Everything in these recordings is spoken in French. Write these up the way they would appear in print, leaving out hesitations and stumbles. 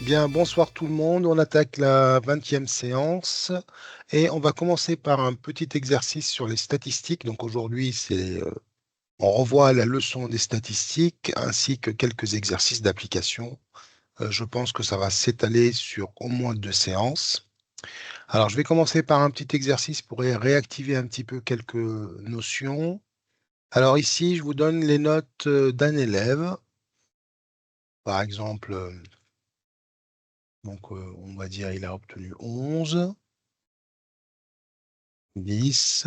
Bien, bonsoir tout le monde. On attaque la 20e séance et on va commencer par un petit exercice sur les statistiques. Donc aujourd'hui, on revoit la leçon des statistiques ainsi que quelques exercices d'application. Je pense que ça va s'étaler sur au moins 2 séances. Alors, je vais commencer par un petit exercice pour réactiver un petit peu quelques notions. Alors ici, je vous donne les notes d'un élève. Par exemple, on va dire il a obtenu 11. 10,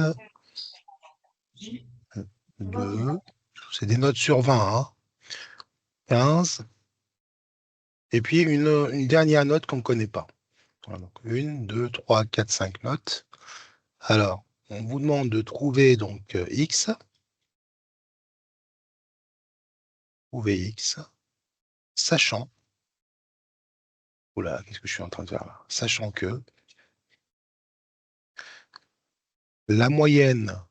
2, c'est des notes sur 20, hein, 15, et puis une dernière note qu'on ne connaît pas. Voilà, donc 1, 2, 3, 4, 5 notes. Alors, on vous demande de trouver donc X, sachant, oula, qu'est-ce que je suis en train de faire là? Sachant que la moyenne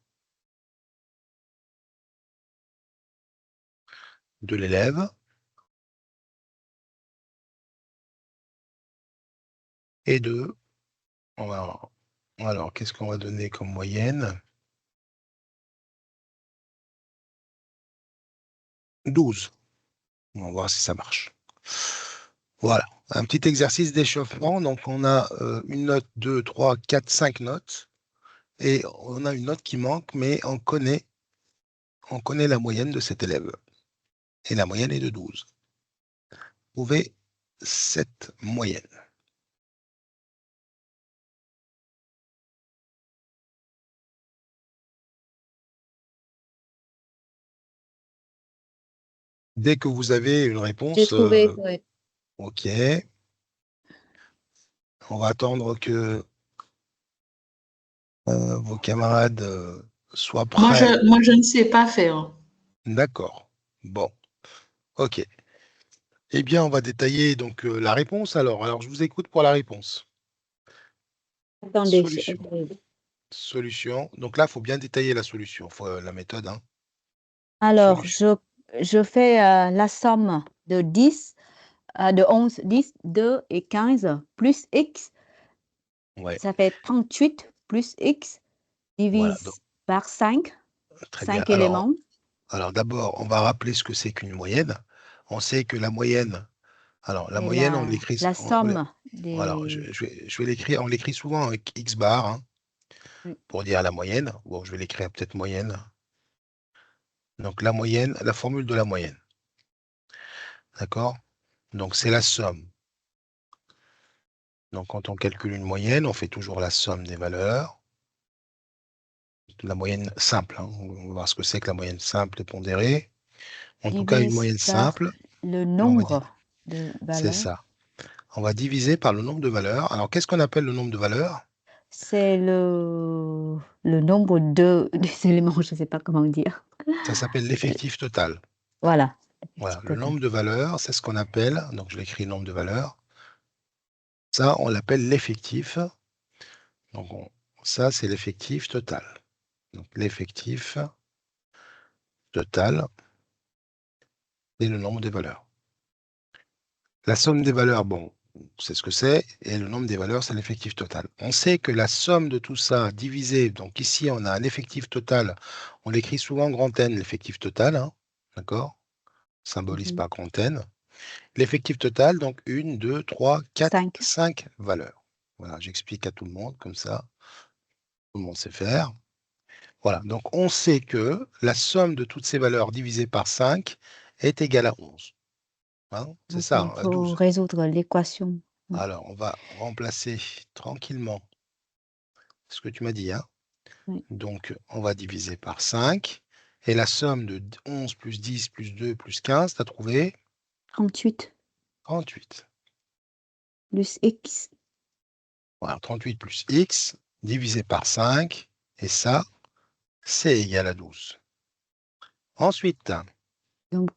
de l'élève est de, alors qu'est-ce qu'on va donner comme moyenne? 12. On va voir si ça marche. Voilà, un petit exercice d'échauffement. Donc, on a une note, 2, 3, 4, 5 notes. Et on a une note qui manque, mais on connaît la moyenne de cet élève. Et la moyenne est de 12. Trouvez cette moyenne. Dès que vous avez une J'ai réponse, trouvé, ouais. OK. On va attendre que vos camarades soient prêts. Moi, je ne sais pas faire. D'accord. Bon, OK. Eh bien, on va détailler donc la réponse alors. Alors, je vous écoute pour la réponse. Attendez, Solution. Solution. Donc là, il faut bien détailler la solution, la méthode, hein. alors, Solution. je fais la somme de 10, de 11, 10, 2 et 15 plus x, Ouais, ça fait 38 plus x voilà. Donc, divise par 5, très bien. 5 éléments. Alors d'abord, on va rappeler ce que c'est qu'une moyenne. On sait que la moyenne, alors la Et moyenne, on l'écrit, la somme voilà, des... je vais l'écrire, on l'écrit souvent avec X bar, hein, Oui, pour dire la moyenne. Bon, je vais l'écrire peut-être moyenne. Donc la moyenne, la formule de la moyenne. D'accord? Donc c'est la somme. Donc quand on calcule une moyenne, on fait toujours la somme des valeurs. La moyenne simple, hein. On va voir ce que c'est que la moyenne simple et pondérée. En tout cas, une divise moyenne par simple, le on va dire, nombre de c'est valeurs. ça. On va diviser par le nombre de valeurs. Alors, qu'est-ce qu'on appelle le nombre de valeurs? C'est le nombre des éléments, je ne sais pas comment dire. Ça s'appelle l'effectif total. Voilà. Voilà, le Total. nombre de valeurs, c'est ce qu'on appelle, donc je l'écris nombre de valeurs. Ça, on l'appelle l'effectif. Donc, ça, c'est l'effectif total. Donc, l'effectif total, c'est le nombre des valeurs. La somme des valeurs, bon, c'est ce que c'est, et le nombre des valeurs, c'est l'effectif total. On sait que la somme de tout ça divisé, donc ici, on a un effectif total, on l'écrit souvent grand N, l'effectif total, hein, d'accord? Symbolise Mhm. par grand N. L'effectif total, donc 1, 2, 3, 4, 5. 5 valeurs. Voilà, j'explique à tout le monde, comme ça, tout le monde sait faire. Voilà, donc on sait que la somme de toutes ces valeurs divisées par 5 est égale à 11. Hein, c'est Donc, ça, il hein, à faut 12. résoudre l'équation. Alors, on va remplacer tranquillement ce que tu m'as dit, hein. Oui. Donc, on va diviser par 5. Et la somme de 11 plus 10 plus 2 plus 15, tu as trouvé 38 38. plus x. Voilà, 38 plus x divisé par 5. Et ça, c'est égal à 12. Ensuite, Donc,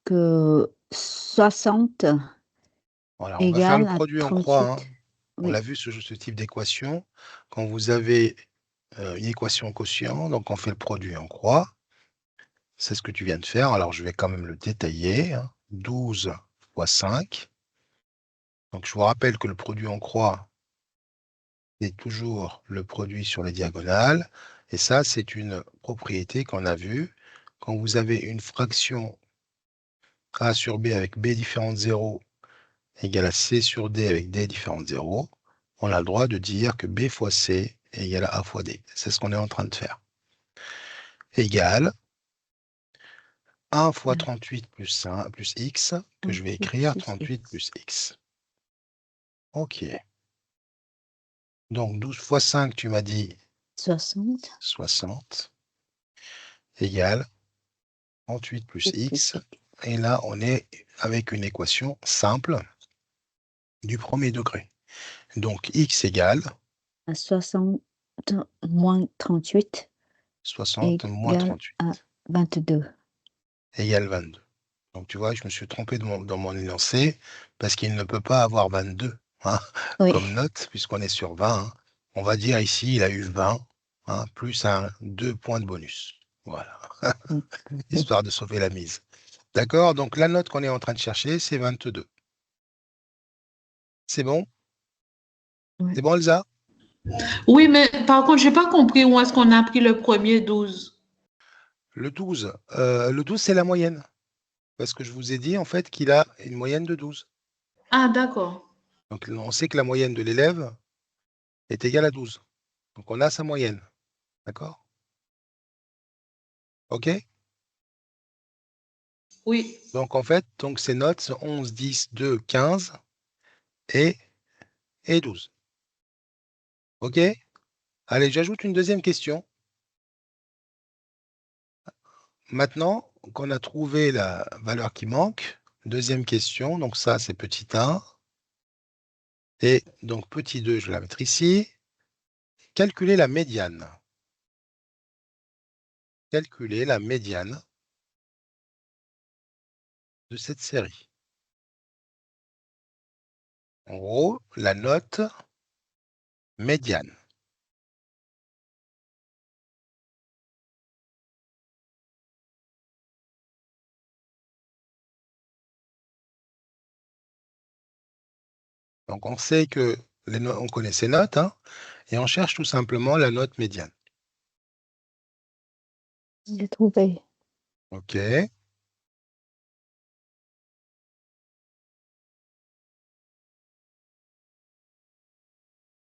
60 voilà, on va faire le égale à produit en croix, hein. 38. On Oui. l'a vu, ce type d'équation. Quand vous avez une équation quotient, donc on fait le produit en croix. C'est ce que tu viens de faire. Alors, je vais quand même le détailler, hein. 12 fois 5. Donc, je vous rappelle que le produit en croix est toujours le produit sur les diagonales. Et ça, c'est une propriété qu'on a vue. Quand vous avez une fraction A sur B avec B différent de 0 égale à C sur D avec D différent de 0, on a le droit de dire que B fois C est égal à A fois D. C'est ce qu'on est en train de faire. Égale 1 fois 38 plus, 1, plus X, que je vais écrire 38 plus X. OK. Donc 12 fois 5, tu m'as dit 60. 60, égale 38 plus X. Et là, on est avec une équation simple du premier degré. Donc X égale 60 moins 38 60 moins égale 38 à 22. égale 22. Donc tu vois, je me suis trompé dans mon énoncé parce qu'il ne peut pas avoir 22 hein, Oui. comme note puisqu'on est sur 20. Hein. On va dire ici, il a eu 20 hein, plus 2 points de bonus. Voilà, histoire de sauver la mise. D'accord? Donc la note qu'on est en train de chercher, c'est 22. C'est bon? Ouais. C'est bon, Elsa? Oui, mais par contre, j'ai pas compris où est-ce qu'on a pris le premier 12. Le 12, c'est la moyenne. Parce que je vous ai dit en fait qu'il a une moyenne de 12. Ah, d'accord. Donc on sait que la moyenne de l'élève est égale à 12. Donc on a sa moyenne. D'accord? OK? Oui. Donc en fait, donc ces notes sont 11, 10, 2, 15 et 12. OK? Allez, j'ajoute une deuxième question. Maintenant qu'on a trouvé la valeur qui manque, deuxième question, donc ça c'est petit 1. Et donc petit 2, je vais la mettre ici. Calculer la médiane. Calculer la médiane de cette série. En gros, la note médiane. Donc on sait que on connaît ces notes, hein, et on cherche tout simplement la note médiane. J'ai trouvé. OK.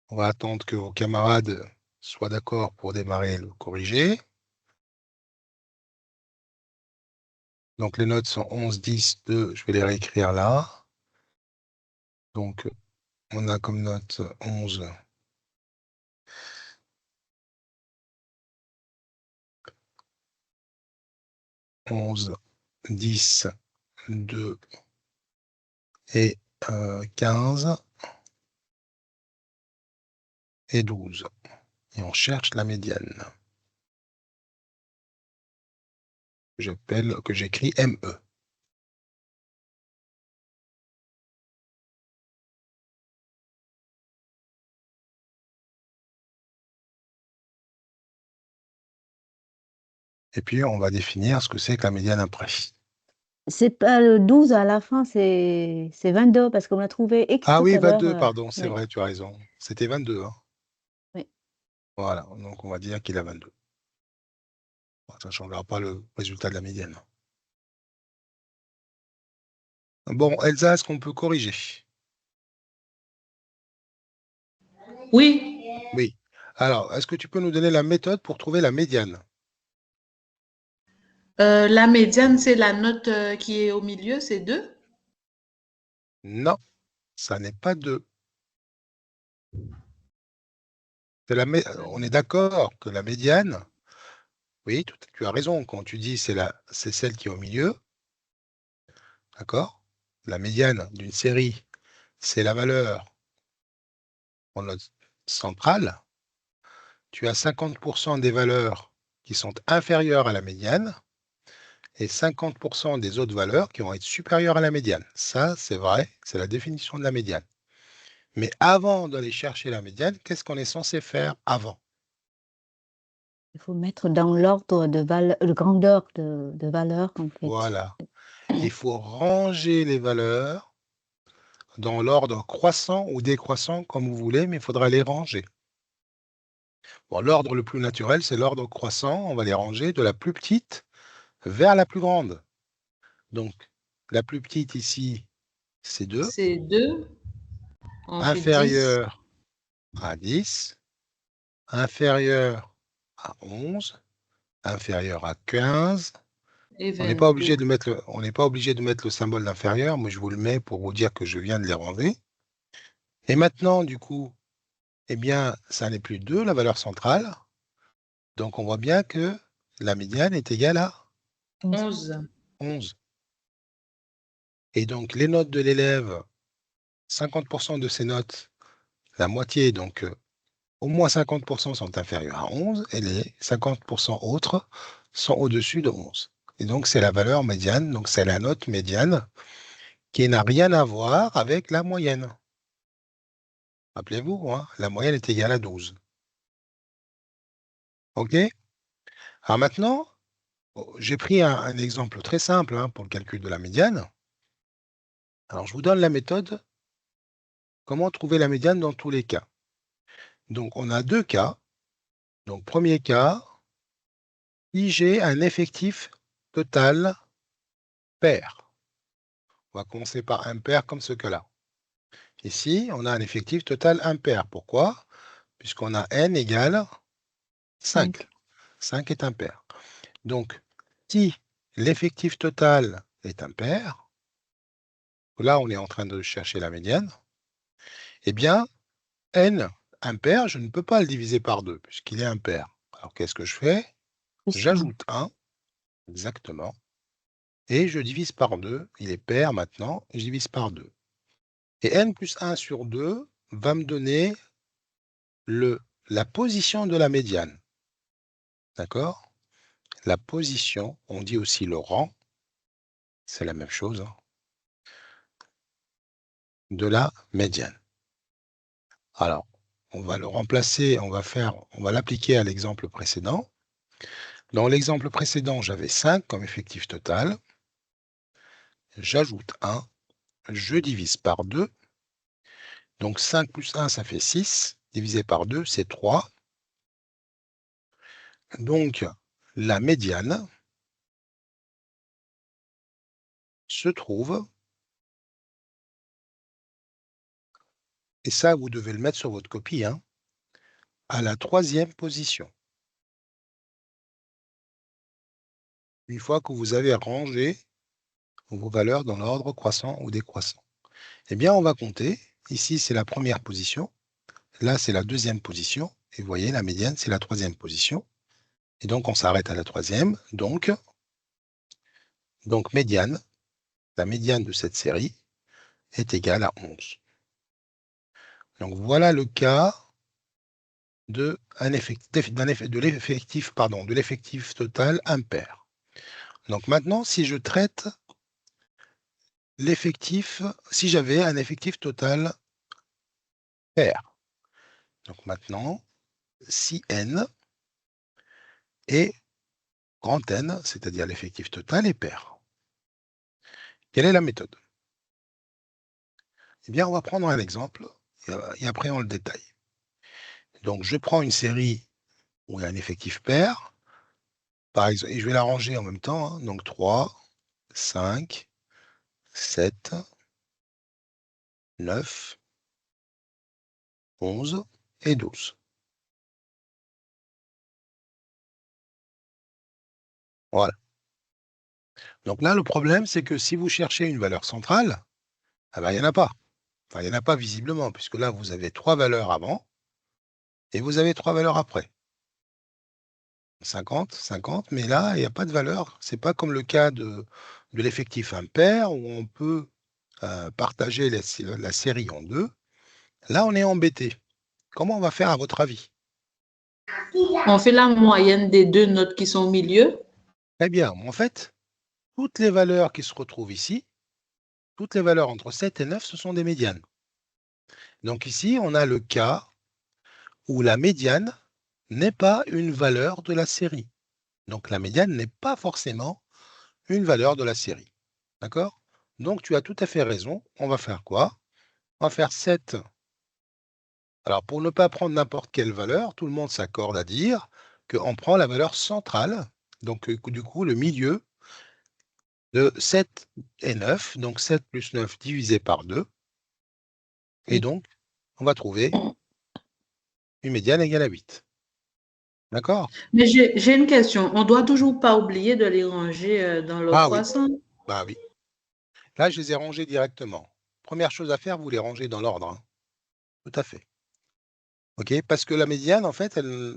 On va attendre que vos camarades soient d'accord pour démarrer le corrigé. Donc les notes sont 11, 10, 2, je vais les réécrire là. Donc on a comme note 11. 11, 10, 2 et 15 et 12. Et on cherche la médiane. Que j'écris ME. Et puis on va définir ce que c'est que la médiane après. C'est pas le 12 à la fin, c'est 22 parce qu'on a trouvé X Ah tout oui, à l'heure. 22, pardon, c'est Oui. vrai, tu as raison. C'était 22. Hein. Oui. Voilà, donc on va dire qu'il a 22. Bon, ça ne changera pas le résultat de la médiane. Bon, Elsa, est-ce qu'on peut corriger? Oui. Oui. Alors, est-ce que tu peux nous donner la méthode pour trouver la médiane? La médiane, c'est la note qui est au milieu, c'est 2. Non, ça n'est pas 2. On est d'accord que la médiane, oui, tu as raison, quand tu dis c'est celle qui est au milieu, d'accord? La médiane d'une série, c'est la valeur en note centrale. Tu as 50% des valeurs qui sont inférieures à la médiane et 50% des autres valeurs qui vont être supérieures à la médiane. Ça, c'est vrai, c'est la définition de la médiane. Mais avant d'aller chercher la médiane, qu'est-ce qu'on est censé faire avant? Il faut mettre dans l'ordre de grandeur de valeur, en fait. Voilà. Il faut ranger les valeurs dans l'ordre croissant ou décroissant, comme vous voulez, mais il faudra les ranger. Bon, l'ordre le plus naturel, c'est l'ordre croissant. On va les ranger de la plus petite vers la plus grande. Donc, la plus petite ici, c'est 2. C'est 2. Ensuite, 10 Inférieur à 10. Inférieur à 11. Inférieur à 15. et On n'est pas 22. obligé de mettre on n'est pas obligé de mettre le symbole d'inférieur. Moi, je vous le mets pour vous dire que je viens de les ranger. Et maintenant, du coup, eh bien, ça n'est plus 2, la valeur centrale. Donc, on voit bien que la médiane est égale à 11. 11. Et donc, les notes de l'élève, 50% de ces notes, la moitié, donc au moins 50% sont inférieures à 11 et les 50% autres sont au-dessus de 11. Et donc, c'est la valeur médiane, donc c'est la note médiane qui n'a rien à voir avec la moyenne. Rappelez-vous, hein, la moyenne est égale à 12. OK? Alors maintenant, j'ai pris un exemple très simple hein, pour le calcul de la médiane. Alors, je vous donne la méthode. Comment trouver la médiane dans tous les cas? Donc, on a deux cas. Donc, premier cas, si j'ai un effectif total pair. On va commencer par impair comme ce cas-là. Ici, on a un effectif total impair. Pourquoi? Puisqu'on a n égale 5. 5 est impair. Donc, si l'effectif total est impair, là, on est en train de chercher la médiane, eh bien, n impair, je ne peux pas le diviser par 2 puisqu'il est impair. Alors, qu'est-ce que je fais? J'ajoute 1, exactement, et je divise par 2. Il est pair maintenant, et je divise par 2. Et n plus 1 sur 2 va me donner la position de la médiane. D'accord? La position, on dit aussi le rang, c'est la même chose, hein, de la médiane. Alors, on va le remplacer, on va l'appliquer à l'exemple précédent. Dans l'exemple précédent, j'avais 5 comme effectif total. J'ajoute 1, je divise par 2. Donc 5 plus 1, ça fait 6. Divisé par 2, c'est 3. Donc, la médiane se trouve, et ça, vous devez le mettre sur votre copie, hein, à la 3e position. Une fois que vous avez rangé vos valeurs dans l'ordre croissant ou décroissant. Eh bien, on va compter. Ici, c'est la première position. Là, c'est la 2e position. Et vous voyez, la médiane, c'est la 3e position. Et donc, on s'arrête à la 3e. Donc, médiane, la médiane de cette série est égale à 11. Donc, voilà le cas de l'effectif total impair. Donc, maintenant, si je traite l'effectif, si j'avais un effectif total pair. Donc, maintenant, si n est grand N, c'est-à-dire l'effectif total, est pair. Quelle est la méthode? Eh bien, on va prendre un exemple et après on le détaille. Donc, je prends une série où il y a un effectif pair, par exemple, et je vais la ranger en même temps. Hein, donc, 3, 5, 7, 9, 11 et 12. Voilà. Donc là, le problème, c'est que si vous cherchez une valeur centrale, eh ben, il n'y en a pas. Enfin, il n'y en a pas visiblement, puisque là, vous avez 3 valeurs avant et vous avez 3 valeurs après. 50, 50, mais là, il n'y a pas de valeur. Ce n'est pas comme le cas de l'effectif impair où on peut partager la série en 2. Là, on est embêté. Comment on va faire à votre avis? On fait la moyenne des deux notes qui sont au milieu. Eh bien, en fait, toutes les valeurs qui se retrouvent ici, toutes les valeurs entre 7 et 9, ce sont des médianes. Donc ici, on a le cas où la médiane n'est pas une valeur de la série. Donc la médiane n'est pas forcément une valeur de la série. D'accord? Donc tu as tout à fait raison. On va faire quoi? On va faire 7. Alors, pour ne pas prendre n'importe quelle valeur, tout le monde s'accorde à dire qu'on prend la valeur centrale, donc du coup, le milieu de 7 et 9, donc 7 plus 9 divisé par 2. Et donc, on va trouver une médiane égale à 8. D'accord? Mais j'ai une question. On doit toujours pas oublier de les ranger dans l'ordre Ah oui, croissant. bah oui. Là, je les ai rangés directement. Première chose à faire, vous les rangez dans l'ordre, hein. Tout à fait. OK? Parce que la médiane, en fait, elle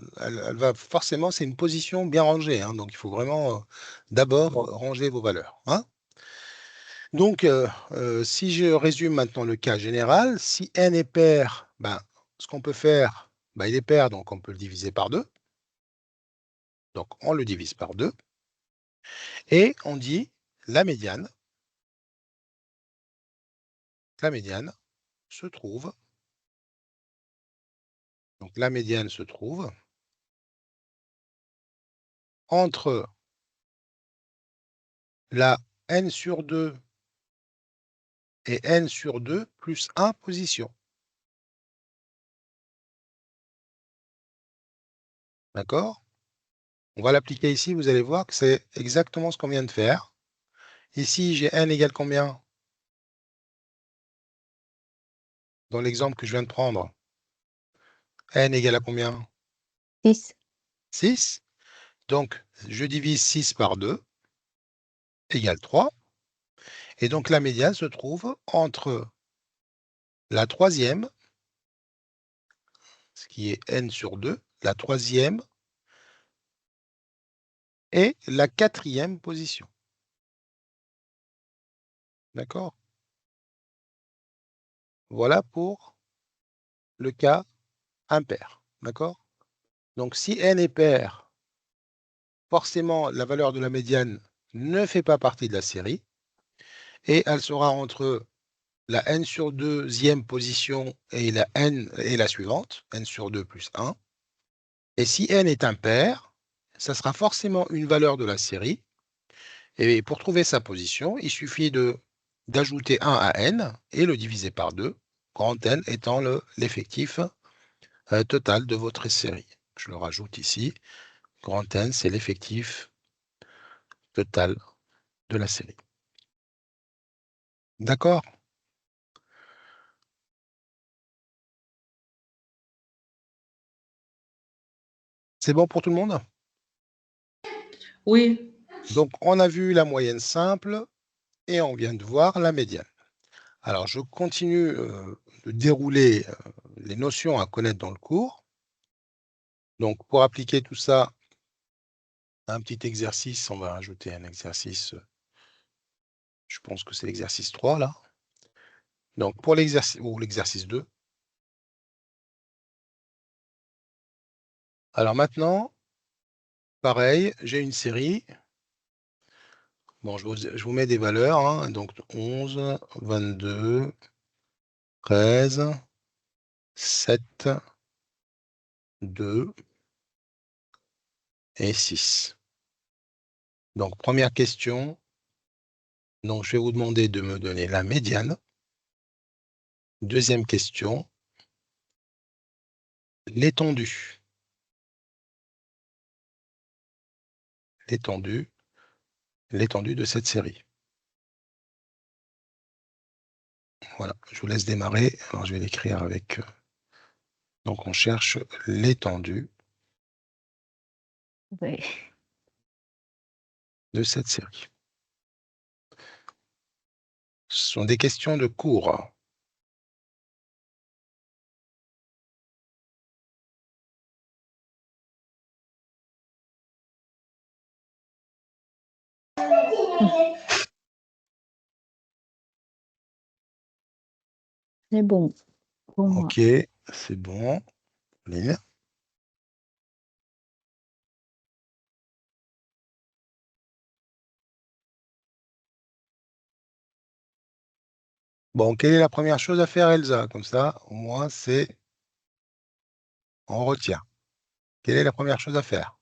va forcément, c'est une position bien rangée, hein, donc il faut vraiment, d'abord ranger vos valeurs, hein? Donc, si je résume maintenant le cas général, si n est pair, ben, ce qu'on peut faire, ben, il est pair, donc on peut le diviser par 2. Donc on le divise par 2 et on dit la médiane se trouve, donc la médiane se trouve entre la n sur 2 et n sur 2 plus 1 position. D'accord? On va l'appliquer ici, vous allez voir que c'est exactement ce qu'on vient de faire. Ici, j'ai n égale combien? Dans l'exemple que je viens de prendre, n égale à combien? 6. 6. Donc, je divise 6 par 2, égale 3. Et donc, la médiane se trouve entre la troisième, ce qui est n sur 2, la troisième et la quatrième position. D'accord? Voilà pour le cas impair. D'accord? Donc, si n est pair, forcément, la valeur de la médiane ne fait pas partie de la série et elle sera entre la n sur 2e position et la n et la suivante, n sur 2 plus 1. Et si n est impair, ça sera forcément une valeur de la série. Et pour trouver sa position, il suffit d'ajouter 1 à n et le diviser par 2, grand N étant l'effectif total de votre série. Je le rajoute ici. Grand N, c'est l'effectif total de la série. D'accord? C'est bon pour tout le monde? Oui. Donc, on a vu la moyenne simple et on vient de voir la médiane. Alors, je continue de dérouler les notions à connaître dans le cours. Donc, pour appliquer tout ça, un petit exercice, on va rajouter un exercice, je pense que c'est l'exercice 3 là. Donc, pour l'exercice, ou l'exercice 2. Alors maintenant, pareil, j'ai une série. Bon, je vous mets des valeurs, hein, donc 11, 22, 13, 7, 2 et 6. Donc, première question. Donc, je vais vous demander de me donner la médiane. Deuxième question, l'étendue. L'étendue de cette série. Voilà, je vous laisse démarrer. Alors, je vais l'écrire avec... donc, on cherche l'étendue Oui. de cette série. Ce sont des questions de cours. C'est bon pour moi. Ok, c'est bon. Lynn. Bon, quelle est la première chose à faire, Elsa? Comme ça, au moins, c'est... on retient. Quelle est la première chose à faire?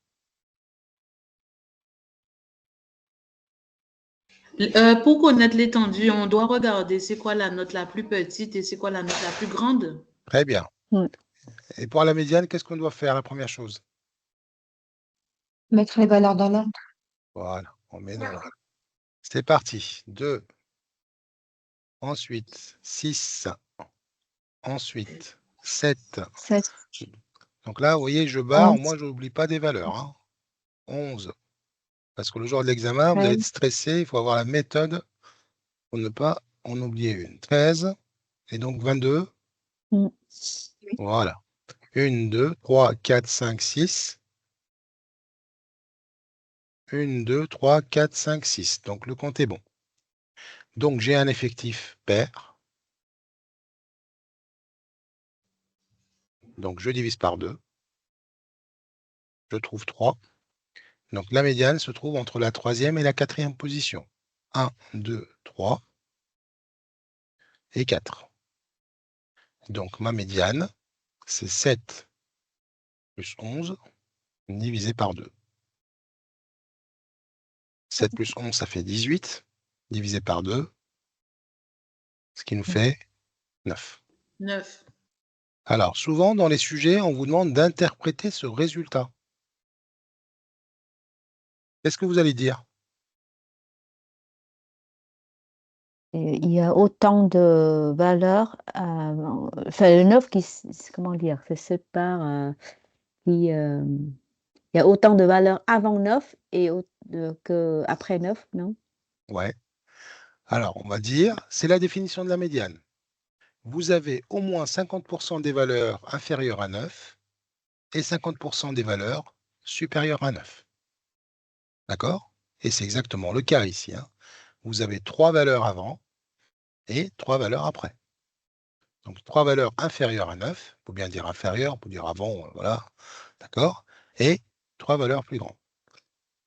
Pour connaître l'étendue, on doit regarder c'est quoi la note la plus petite et c'est quoi la note la plus grande. Très bien. Mm. Et pour la médiane, qu'est-ce qu'on doit faire, la première chose? Mettre les valeurs dans l'ordre. Voilà, on met dans l'ordre. C'est parti. 2. Ensuite, 6. Ensuite, 7. 7. Donc là, vous voyez, je barre. 11. Moi, je n'oublie pas des valeurs. Hein. 11. Parce que le jour de l'examen, vous allez être 13. stressé. Il faut avoir la méthode pour ne pas en oublier une. 13. Et donc 22. Mm. Voilà. 1, 2, 3, 4, 5, 6. 1, 2, 3, 4, 5, 6. Donc le compte est bon. Donc j'ai un effectif pair. Donc je divise par 2. Je trouve 3. Donc la médiane se trouve entre la 3e et la 4e position. 1, 2, 3 et 4. Donc ma médiane, c'est 7 plus 11 divisé par 2. 7 plus 11, ça fait 18, divisé par 2, ce qui nous fait 9. 9. Alors, souvent, dans les sujets, on vous demande d'interpréter ce résultat. Qu'est-ce que vous allez dire? Et il y a autant de valeurs, enfin le 9 comment dire, se sépare, il y a autant de valeurs avant 9 et que après 9, non? Ouais. Alors, on va dire, c'est la définition de la médiane. Vous avez au moins 50% des valeurs inférieures à 9 et 50% des valeurs supérieures à 9. D'accord? Et c'est exactement le cas ici. Hein. Vous avez 3 valeurs avant et 3 valeurs après. Donc 3 valeurs inférieures à 9, il faut bien dire inférieures, pour dire avant, voilà, d'accord? Et 3 valeurs plus grandes.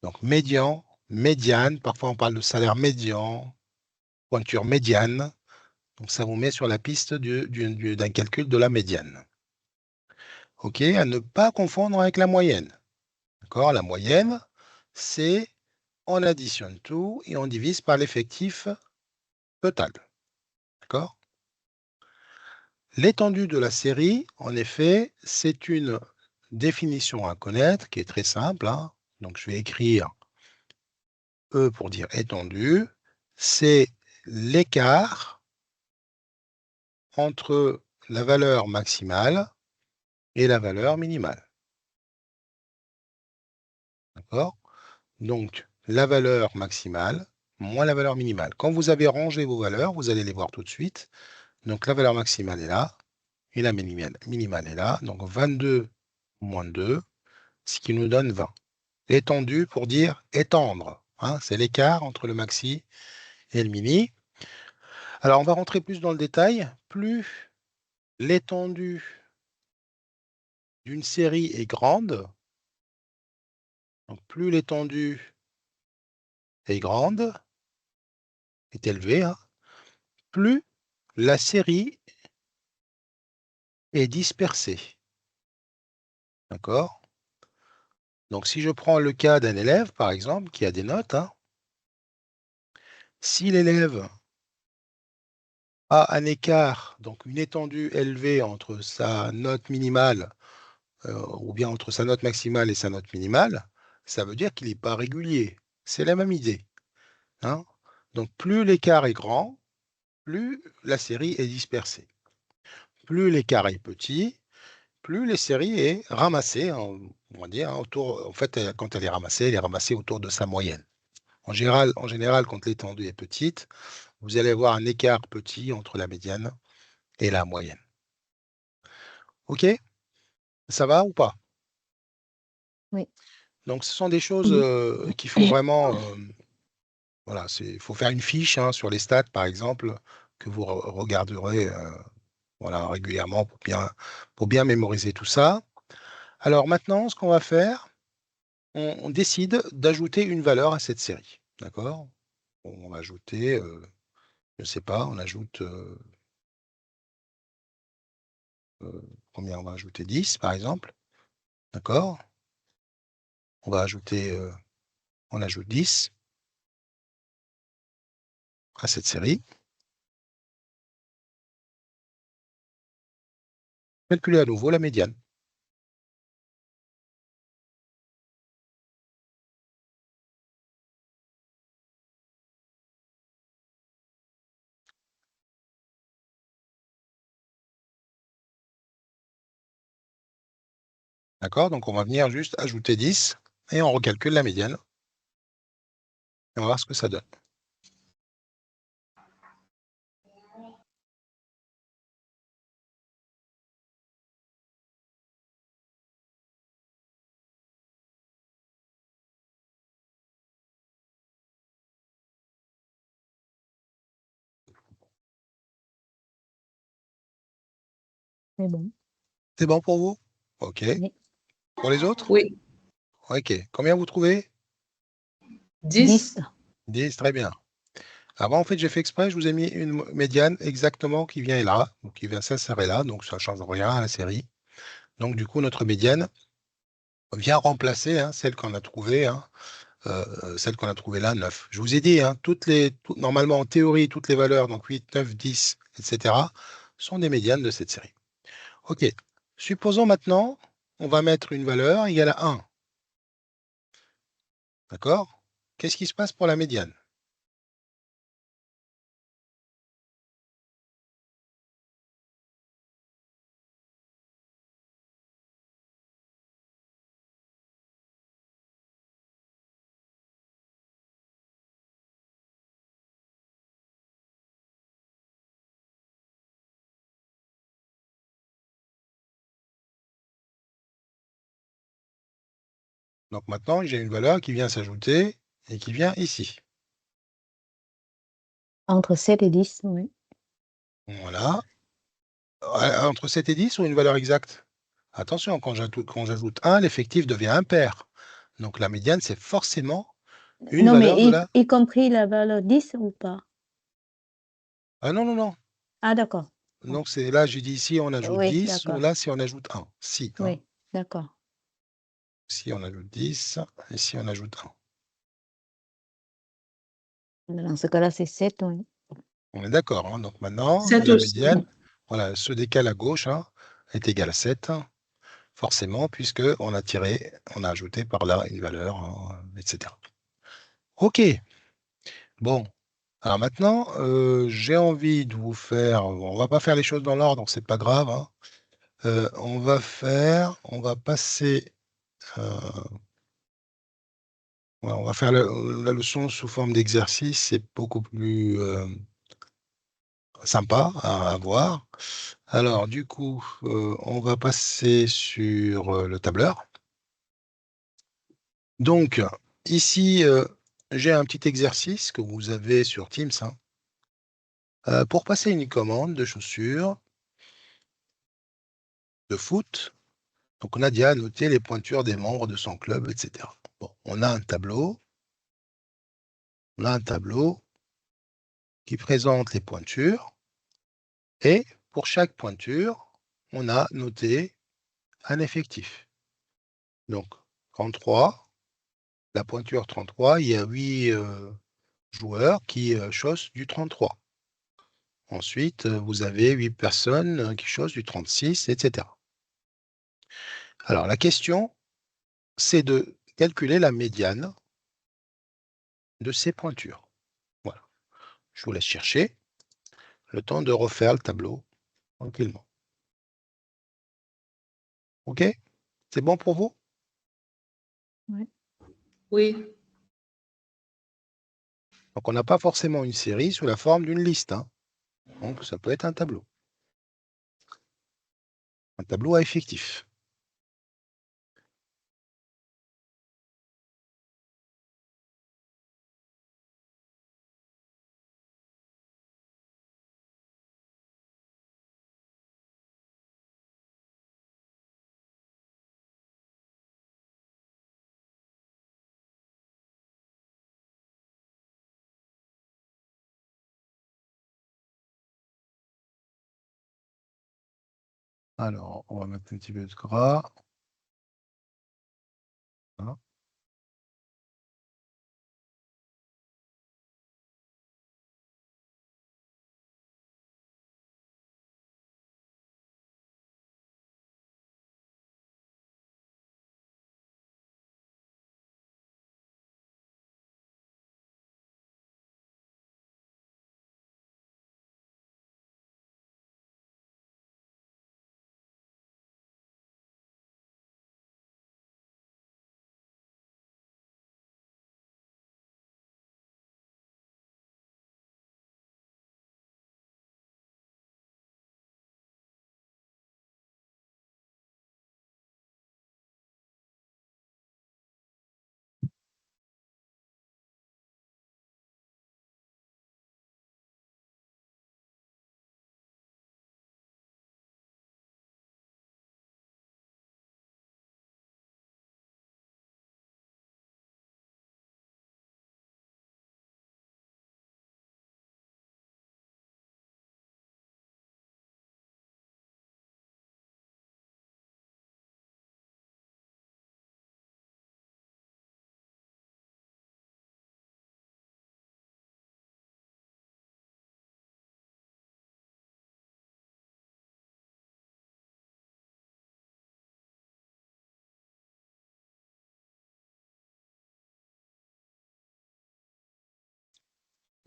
Donc médian, médiane, parfois on parle de salaire médian, pointure médiane. Donc ça vous met sur la piste d'un calcul de la médiane. OK, à ne pas confondre avec la moyenne. D'accord? La moyenne, c'est on additionne tout et on divise par l'effectif total. D'accord? L'étendue de la série, en effet, c'est une définition à connaître qui est très simple. Hein. Donc je vais écrire E pour dire étendue. C'est l'écart entre la valeur maximale et la valeur minimale. D'accord? Donc, la valeur maximale moins la valeur minimale. Quand vous avez rangé vos valeurs, vous allez les voir tout de suite. Donc, la valeur maximale est là et la minimale est là. Donc, 22 moins 2, ce qui nous donne 20. Étendu pour dire étendre. Hein, c'est l'écart entre le maxi et le mini. Alors, on va rentrer plus dans le détail. Plus l'étendue d'une série est grande, donc plus l'étendue est grande, est élevée, hein, plus la série est dispersée. D'accord? Donc, si je prends le cas d'un élève, par exemple, qui a des notes, hein, si l'élève a un écart, donc une étendue élevée entre sa note minimale ou bien entre sa note maximale et sa note minimale, ça veut dire qu'il n'est pas régulier. C'est la même idée. Hein. Donc, plus l'écart est grand, plus la série est dispersée. Plus l'écart est petit, plus la série est ramassée, on va dire, hein, autour, en fait, quand elle est ramassée autour de sa moyenne. En général, quand l'étendue est petite, vous allez avoir un écart petit entre la médiane et la moyenne. OK? Ça va ou pas? Oui. Donc, ce sont des choses qu'il faut vraiment... voilà, il faut faire une fiche hein, sur les stats, par exemple, que vous regarderez voilà, régulièrement pour bien mémoriser tout ça. Alors maintenant, ce qu'on va faire, on décide d'ajouter une valeur à cette série. D'accord? On va ajouter, je ne sais pas, on ajoute combien on va ajouter 10 par exemple. D'accord? On va ajouter, on ajoute 10. à cette série. Calculez à nouveau la médiane. D'accord? Donc, on va venir juste ajouter 10 et on recalcule la médiane. Et on va voir ce que ça donne. C'est bon. C'est bon pour vous? OK. Oui. Pour les autres? Oui. OK. Combien vous trouvez? 10. 10, très bien. Avant, en fait, j'ai fait exprès, je vous ai mis une médiane exactement qui vient là, donc qui vient s'insérer là, donc ça ne change rien à la série. Donc, du coup, notre médiane vient remplacer celle qu'on a trouvée, celle qu'on a trouvée là, 9. Je vous ai dit, normalement, en théorie, toutes les valeurs, donc 8, 9, 10, etc., sont des médianes de cette série. OK. Supposons maintenant, on va mettre une valeur égale à 1. D'accord? Qu'est-ce qui se passe pour la médiane? Donc maintenant, j'ai une valeur qui vient s'ajouter et qui vient ici. Entre 7 et 10, oui. Voilà. Entre 7 et 10 ou une valeur exacte? Attention, quand j'ajoute 1, l'effectif devient impair. Donc la médiane, c'est forcément une Non, mais valeur de la... y compris la valeur 10 ou pas? Ah non, non, non. Ah, d'accord. Donc c'est là, j'ai dit ici, on ajoute Oui, 10 ou d'accord. là, si on ajoute 1. Si, Oui, d'accord. Si on ajoute 10 et si on ajoute 1. Dans ce cas-là, c'est 7, oui. On est d'accord, hein? Donc maintenant, 7 la aussi. médiane, voilà, se décale à gauche, est égale à 7, forcément, puisque on a ajouté par là une valeur, etc. OK. Bon. Alors maintenant, j'ai envie de vous faire, on va pas faire les choses dans l'ordre, donc c'est pas grave, hein. On va passer, ouais, on va faire la leçon sous forme d'exercice, c'est beaucoup plus, sympa à voir. Alors du coup, on va passer sur, le tableur. Donc ici, j'ai un petit exercice que vous avez sur Teams, pour passer une commande de chaussures de foot. Donc on a déjà noté les pointures des membres de son club, etc. Bon, on a un tableau qui présente les pointures et pour chaque pointure, on a noté un effectif. Donc 33, la pointure 33, il y a 8 joueurs qui chaussent du 33. Ensuite, vous avez 8 personnes qui chaussent du 36, etc. Alors la question, c'est de calculer la médiane de ces pointures. Voilà. Je vous laisse chercher le temps de refaire le tableau tranquillement. OK? C'est bon pour vous? Oui. Donc on n'a pas forcément une série sous la forme d'une liste, donc ça peut être un tableau. Un tableau à effectif. Alors, on va mettre un petit peu de gras. Voilà.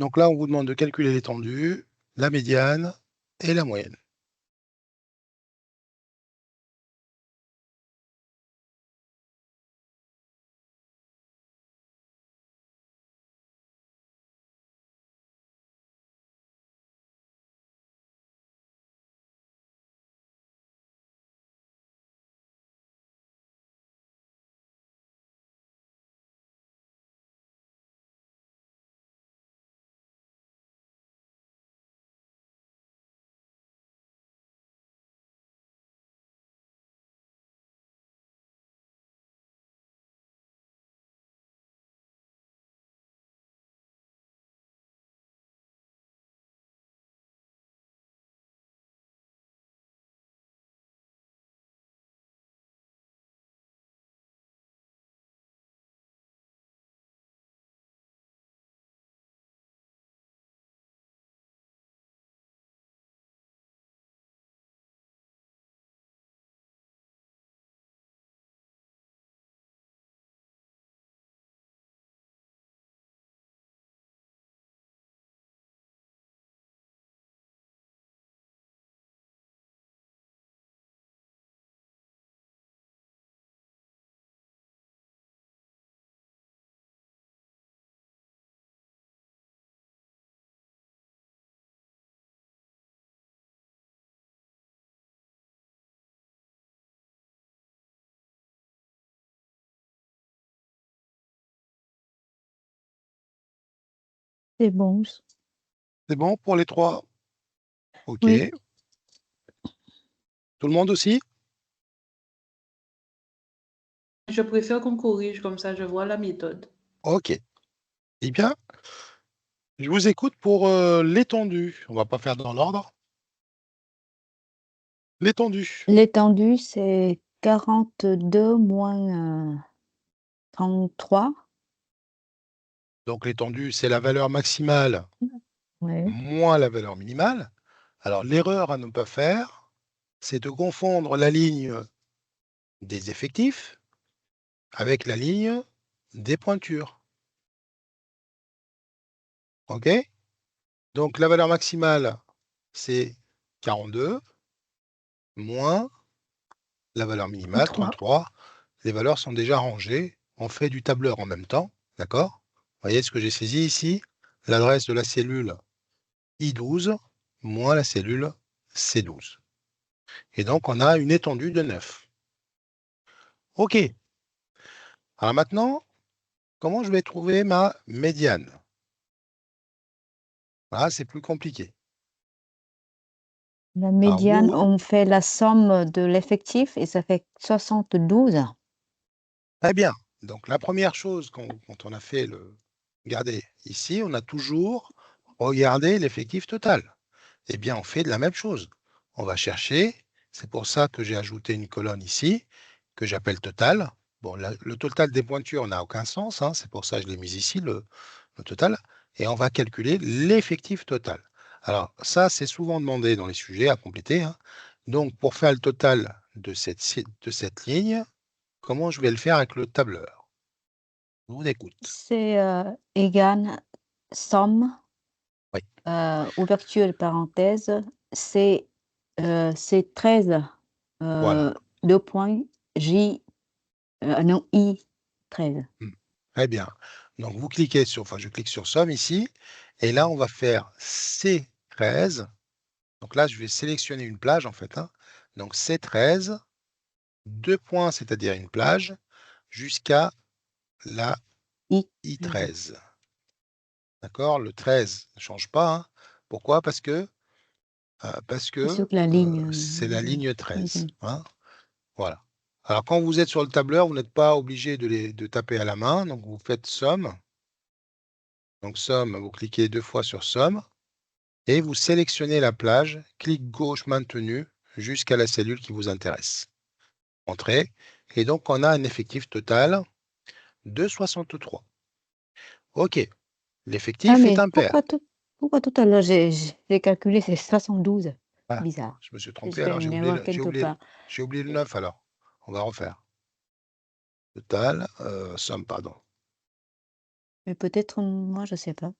Donc là, on vous demande de calculer l'étendue, la médiane et la moyenne. C'est bon. C'est bon pour les trois? OK. Oui. Tout le monde aussi? Je préfère qu'on corrige, comme ça je vois la méthode. OK. Eh bien, je vous écoute pour l'étendue. On va pas faire dans l'ordre. L'étendue. L'étendue, c'est 42 moins 33. Donc l'étendue, c'est la valeur maximale Oui. moins la valeur minimale. Alors l'erreur à ne pas faire, c'est de confondre la ligne des effectifs avec la ligne des pointures. OK? Donc la valeur maximale, c'est 42 moins la valeur minimale, 33. 33. Les valeurs sont déjà rangées. On fait du tableur en même temps. D'accord? Vous voyez ce que j'ai saisi ici? L'adresse de la cellule I12 moins la cellule C12. Et donc, on a une étendue de 9. OK. Alors maintenant, comment je vais trouver ma médiane? Ah, c'est plus compliqué. La Alors, médiane, vous, on fait la somme de l'effectif et ça fait 72. très bien. Donc, la première chose quand on a fait le... Regardez, ici, on a toujours regardé l'effectif total. Eh bien, on fait de la même chose. On va chercher, c'est pour ça que j'ai ajouté une colonne ici, que j'appelle total. Bon, le total des pointures n'a aucun sens, hein, c'est pour ça que je l'ai mis ici, le total. Et on va calculer l'effectif total. Alors, ça, c'est souvent demandé dans les sujets à compléter, hein. Donc, pour faire le total de cette ligne, comment je vais le faire avec le tableur? Je vous écoute. C'est égal somme, Oui, ouverture de parenthèse, c'est 13, voilà. 2 points, J, non, I 13. Mmh. Très bien. Donc vous cliquez sur enfin je clique sur somme ici et là on va faire C13. Donc là je vais sélectionner une plage en fait, hein. Donc C13, 2 points, c'est-à-dire une plage, jusqu'à la I 13. I13. D'accord? Le 13 ne change pas, hein. Pourquoi? Parce C'est que, sur la ligne, c'est la ligne 13, 13. hein. Voilà. Alors quand vous êtes sur le tableur, vous n'êtes pas obligé de taper à la main, donc vous faites somme. Donc somme, vous cliquez 2 fois sur somme et vous sélectionnez la plage, clic gauche maintenu jusqu'à la cellule qui vous intéresse. Entrée et donc on a un effectif total de 63. OK, Ah l'effectif est mais impair. pourquoi tout à l'heure j'ai calculé c'est 72? Ah, Bizarre. je me suis J'ai trompé fait alors une erreur quelque part. j'ai oublié le 9 alors. On va refaire. Total, somme pardon. Mais peut-être moi, je sais pas.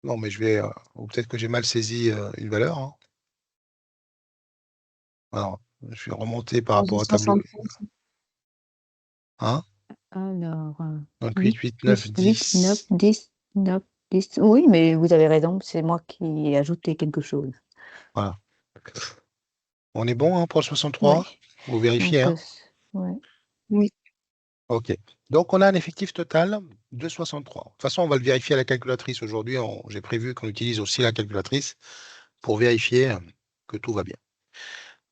Non, mais je vais... ou peut-être que j'ai mal saisi une valeur. Hein. Alors, je vais remonter par rapport au tableau. 63. Hein? Alors, Donc 8, 8 8, 9, plus 8, 9, 10. 10, 9, 10. Oui, mais vous avez raison, c'est moi qui ai ajouté quelque chose. Voilà. On est bon hein, pour le 63? Oui. Vous vérifiez. Donc, Hein? ouais. Oui. OK. Donc, on a un effectif total de 63. De toute façon, on va le vérifier à la calculatrice aujourd'hui. J'ai prévu qu'on utilise aussi la calculatrice pour vérifier que tout va bien.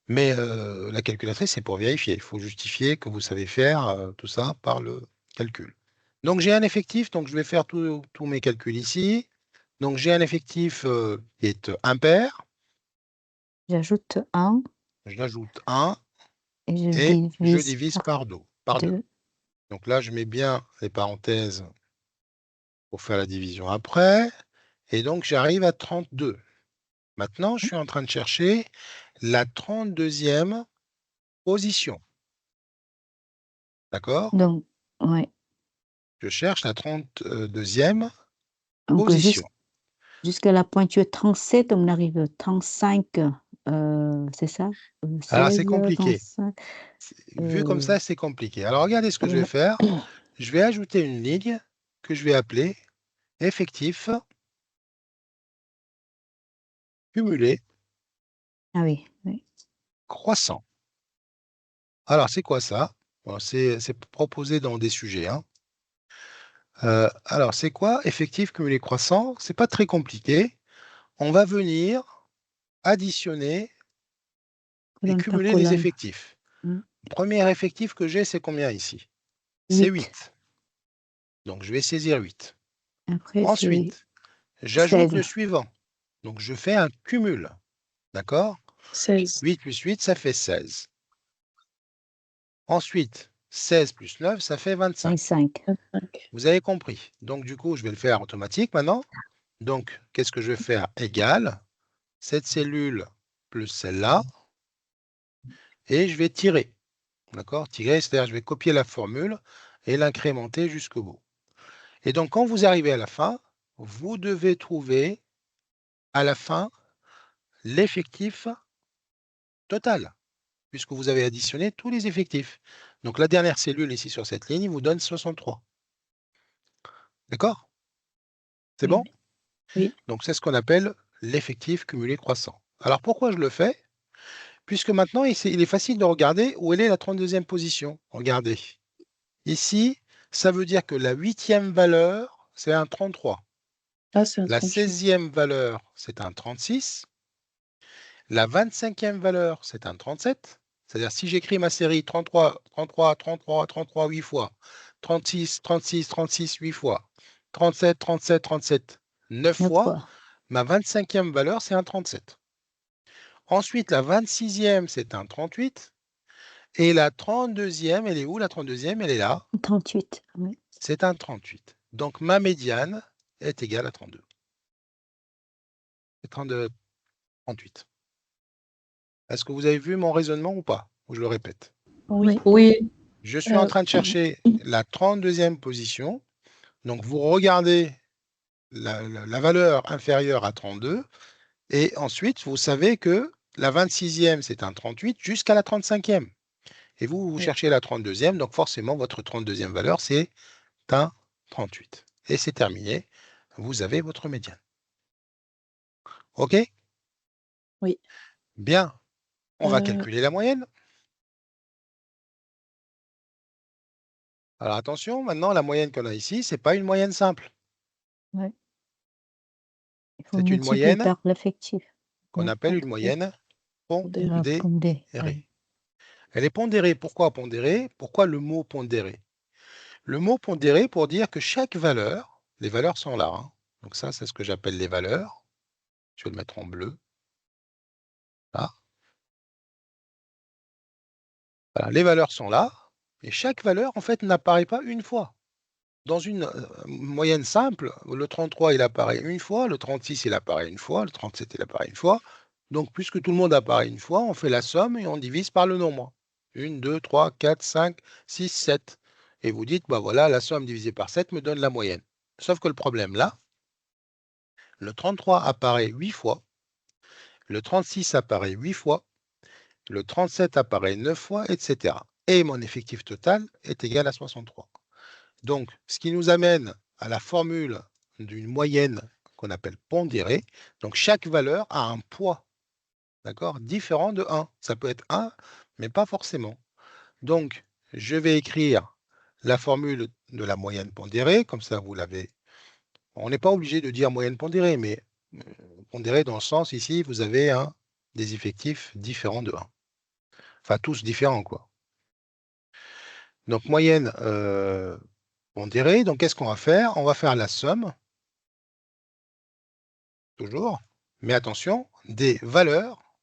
Mais la calculatrice, c'est pour vérifier. Il faut justifier que vous savez faire tout ça par le calcul. Donc, j'ai un effectif. Donc, je vais faire tous mes calculs ici. Donc, j'ai un effectif qui est impair. J'ajoute 1 J'ajoute 1 et je et je divise divise par par 2. 2. Donc là, je mets bien les parenthèses pour faire la division après. Et donc, j'arrive à 32. Maintenant, je suis en train de chercher la 32e position. D'accord? Donc, ouais. Je cherche la 32e Donc, position. jusqu'à la pointure 37, on arrive à 35, c'est ça? Alors, 16, c'est compliqué. 35. Vu comme ça, c'est compliqué. Alors, regardez ce que je vais faire. Je vais ajouter une ligne que je vais appeler effectif cumulé Ah oui, oui. croissant. Alors, c'est quoi ça? Bon, c'est proposé dans des sujets. Hein. Alors, c'est quoi effectif cumulé croissant? C'est pas très compliqué. On va venir additionner et Colonne par cumuler les colonne. effectifs. Mm. Le premier effectif que j'ai, c'est combien ici? C'est 8. Donc, je vais saisir 8. Après, c'est Ensuite, j'ajoute 16. le suivant. Donc, je fais un cumul. D'accord? 16. 8 plus 8, ça fait 16. Ensuite, 16 plus 9, ça fait 25. 25. 25. Vous avez compris. Donc, du coup, je vais le faire automatique maintenant. Donc, qu'est-ce que je vais faire? Égal cette cellule plus celle-là. Et je vais tirer. D'accord? Tirer, c'est-à-dire je vais copier la formule et l'incrémenter jusqu'au bout. Et donc, quand vous arrivez à la fin, vous devez trouver à la fin l'effectif total, puisque vous avez additionné tous les effectifs. Donc, la dernière cellule ici sur cette ligne vous donne 63. D'accord? C'est Oui. bon? Oui. Donc, c'est ce qu'on appelle l'effectif cumulé croissant. Alors, pourquoi je le fais? Puisque maintenant, il est facile de regarder où elle est la 32e position. Regardez. Ici, ça veut dire que la 8e valeur, c'est un 33. Ah, c'est un La 38. 16e valeur, c'est un 36. La 25e valeur, c'est un 37. C'est-à-dire, si j'écris ma série 33, 33, 33, 33, 8 fois, 36, 36, 36, 8 fois, 37, 37, 37, 9 9 fois, fois. ma 25e valeur, c'est un 37. Ensuite, la 26e, c'est un 38. Et la 32e, elle est où? La 32e, elle est là. 38. Oui. C'est un 38. Donc, ma médiane est égale à 32. C'est 32, 38. Est-ce que vous avez vu mon raisonnement ou pas? Ou je le répète? Oui. Oui, Je suis en train de chercher la 32e position. Donc, vous regardez la valeur inférieure à 32. Et ensuite, vous savez que la 26e, c'est un 38 jusqu'à la 35e. Et vous Oui. cherchez la 32e. Donc, forcément, votre 32e valeur, c'est un 38. Et c'est terminé. Vous avez votre médiane. OK? Oui. Bien. On va calculer la moyenne. Alors attention, maintenant, la moyenne qu'on a ici, ce n'est pas une moyenne simple. Ouais. Il faut C'est une multiplier moyenne par l'effectif. qu'on appelle une moyenne Pondérée. Pondérée. pondérée. Elle est pondérée. Pourquoi pondérée? Pourquoi le mot pondéré? Le mot pondéré pour dire que chaque valeur, les valeurs sont là. Hein. Donc ça, c'est ce que j'appelle les valeurs. Je vais le mettre en bleu. Là. Voilà, les valeurs sont là. Et chaque valeur, en fait, n'apparaît pas une fois. Dans une moyenne simple, le 33, il apparaît une fois, le 36, il apparaît une fois, le 37, il apparaît une fois. Donc, puisque tout le monde apparaît une fois, on fait la somme et on divise par le nombre. 1, 2, 3, 4, 5, 6, 7. Et vous dites, bah voilà, la somme divisée par 7 me donne la moyenne. Sauf que le problème là, Le 33 apparaît 8 fois. Le 36 apparaît 8 fois. Le 37 apparaît 9 fois, etc. Et mon effectif total est égal à 63. Donc, ce qui nous amène à la formule d'une moyenne qu'on appelle pondérée. Donc, chaque valeur a un poids, d'accord, différent de 1. Ça peut être 1, mais pas forcément. Donc, je vais écrire la formule de la moyenne pondérée, comme ça vous l'avez. On n'est pas obligé de dire moyenne pondérée, mais pondérée dans le sens ici, vous avez des effectifs différents de 1. Enfin, tous différents, quoi. Donc, moyenne pondérée. Donc, qu'est-ce qu'on va faire? On va faire la somme, toujours, mais attention, des valeurs,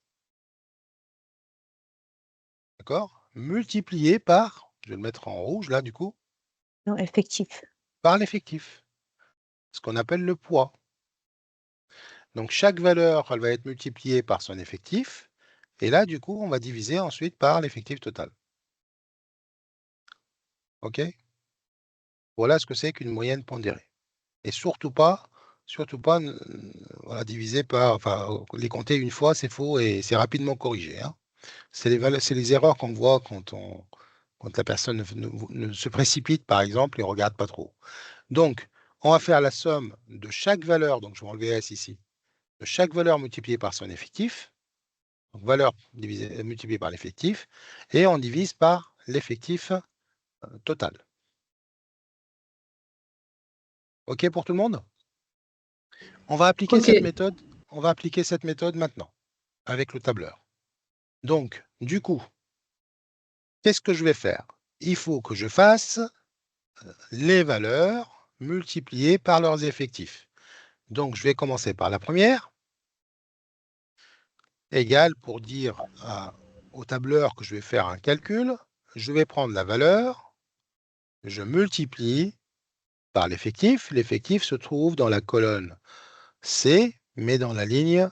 d'accord, multipliées par, je vais le mettre en rouge là, du coup, Non, effectif. par l'effectif, ce qu'on appelle le poids. Donc, chaque valeur, elle va être multipliée par son effectif. Et là, du coup, on va diviser ensuite par l'effectif total. OK? Voilà ce que c'est qu'une moyenne pondérée. Et surtout pas voilà, diviser par, enfin, les compter une fois, c'est faux et c'est rapidement corrigé. C'est les erreurs qu'on voit quand la personne ne se précipite, par exemple, et ne regarde pas trop. Donc, on va faire la somme de chaque valeur, donc je vais enlever S ici, de chaque valeur multipliée par son effectif, donc valeur multipliée par l'effectif, et on divise par l'effectif total. OK pour tout le monde? On va appliquer Ok. cette méthode. On va appliquer cette méthode maintenant avec le tableur. Donc, du coup, qu'est-ce que je vais faire? Il faut que je fasse les valeurs multipliées par leurs effectifs. Donc, je vais commencer par la première, égale pour dire au tableur que je vais faire un calcul, je vais prendre la valeur, je multiplie par l'effectif. L'effectif se trouve dans la colonne C, mais dans la ligne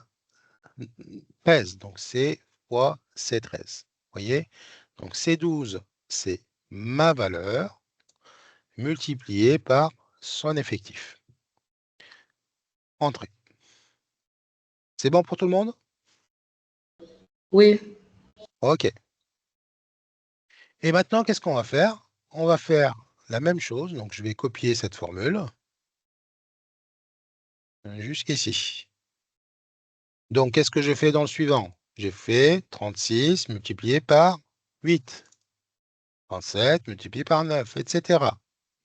13. Donc, C fois C13. Vous voyez? Donc, C12, c'est ma valeur multipliée par son effectif. Entrée. C'est bon pour tout le monde? Oui. OK. Et maintenant, qu'est-ce qu'on va faire? On va faire la même chose. Donc, je vais copier cette formule jusqu'ici. Donc, qu'est-ce que je fais dans le suivant? J'ai fait 36 multiplié par 8. 37 multiplié par 9, etc.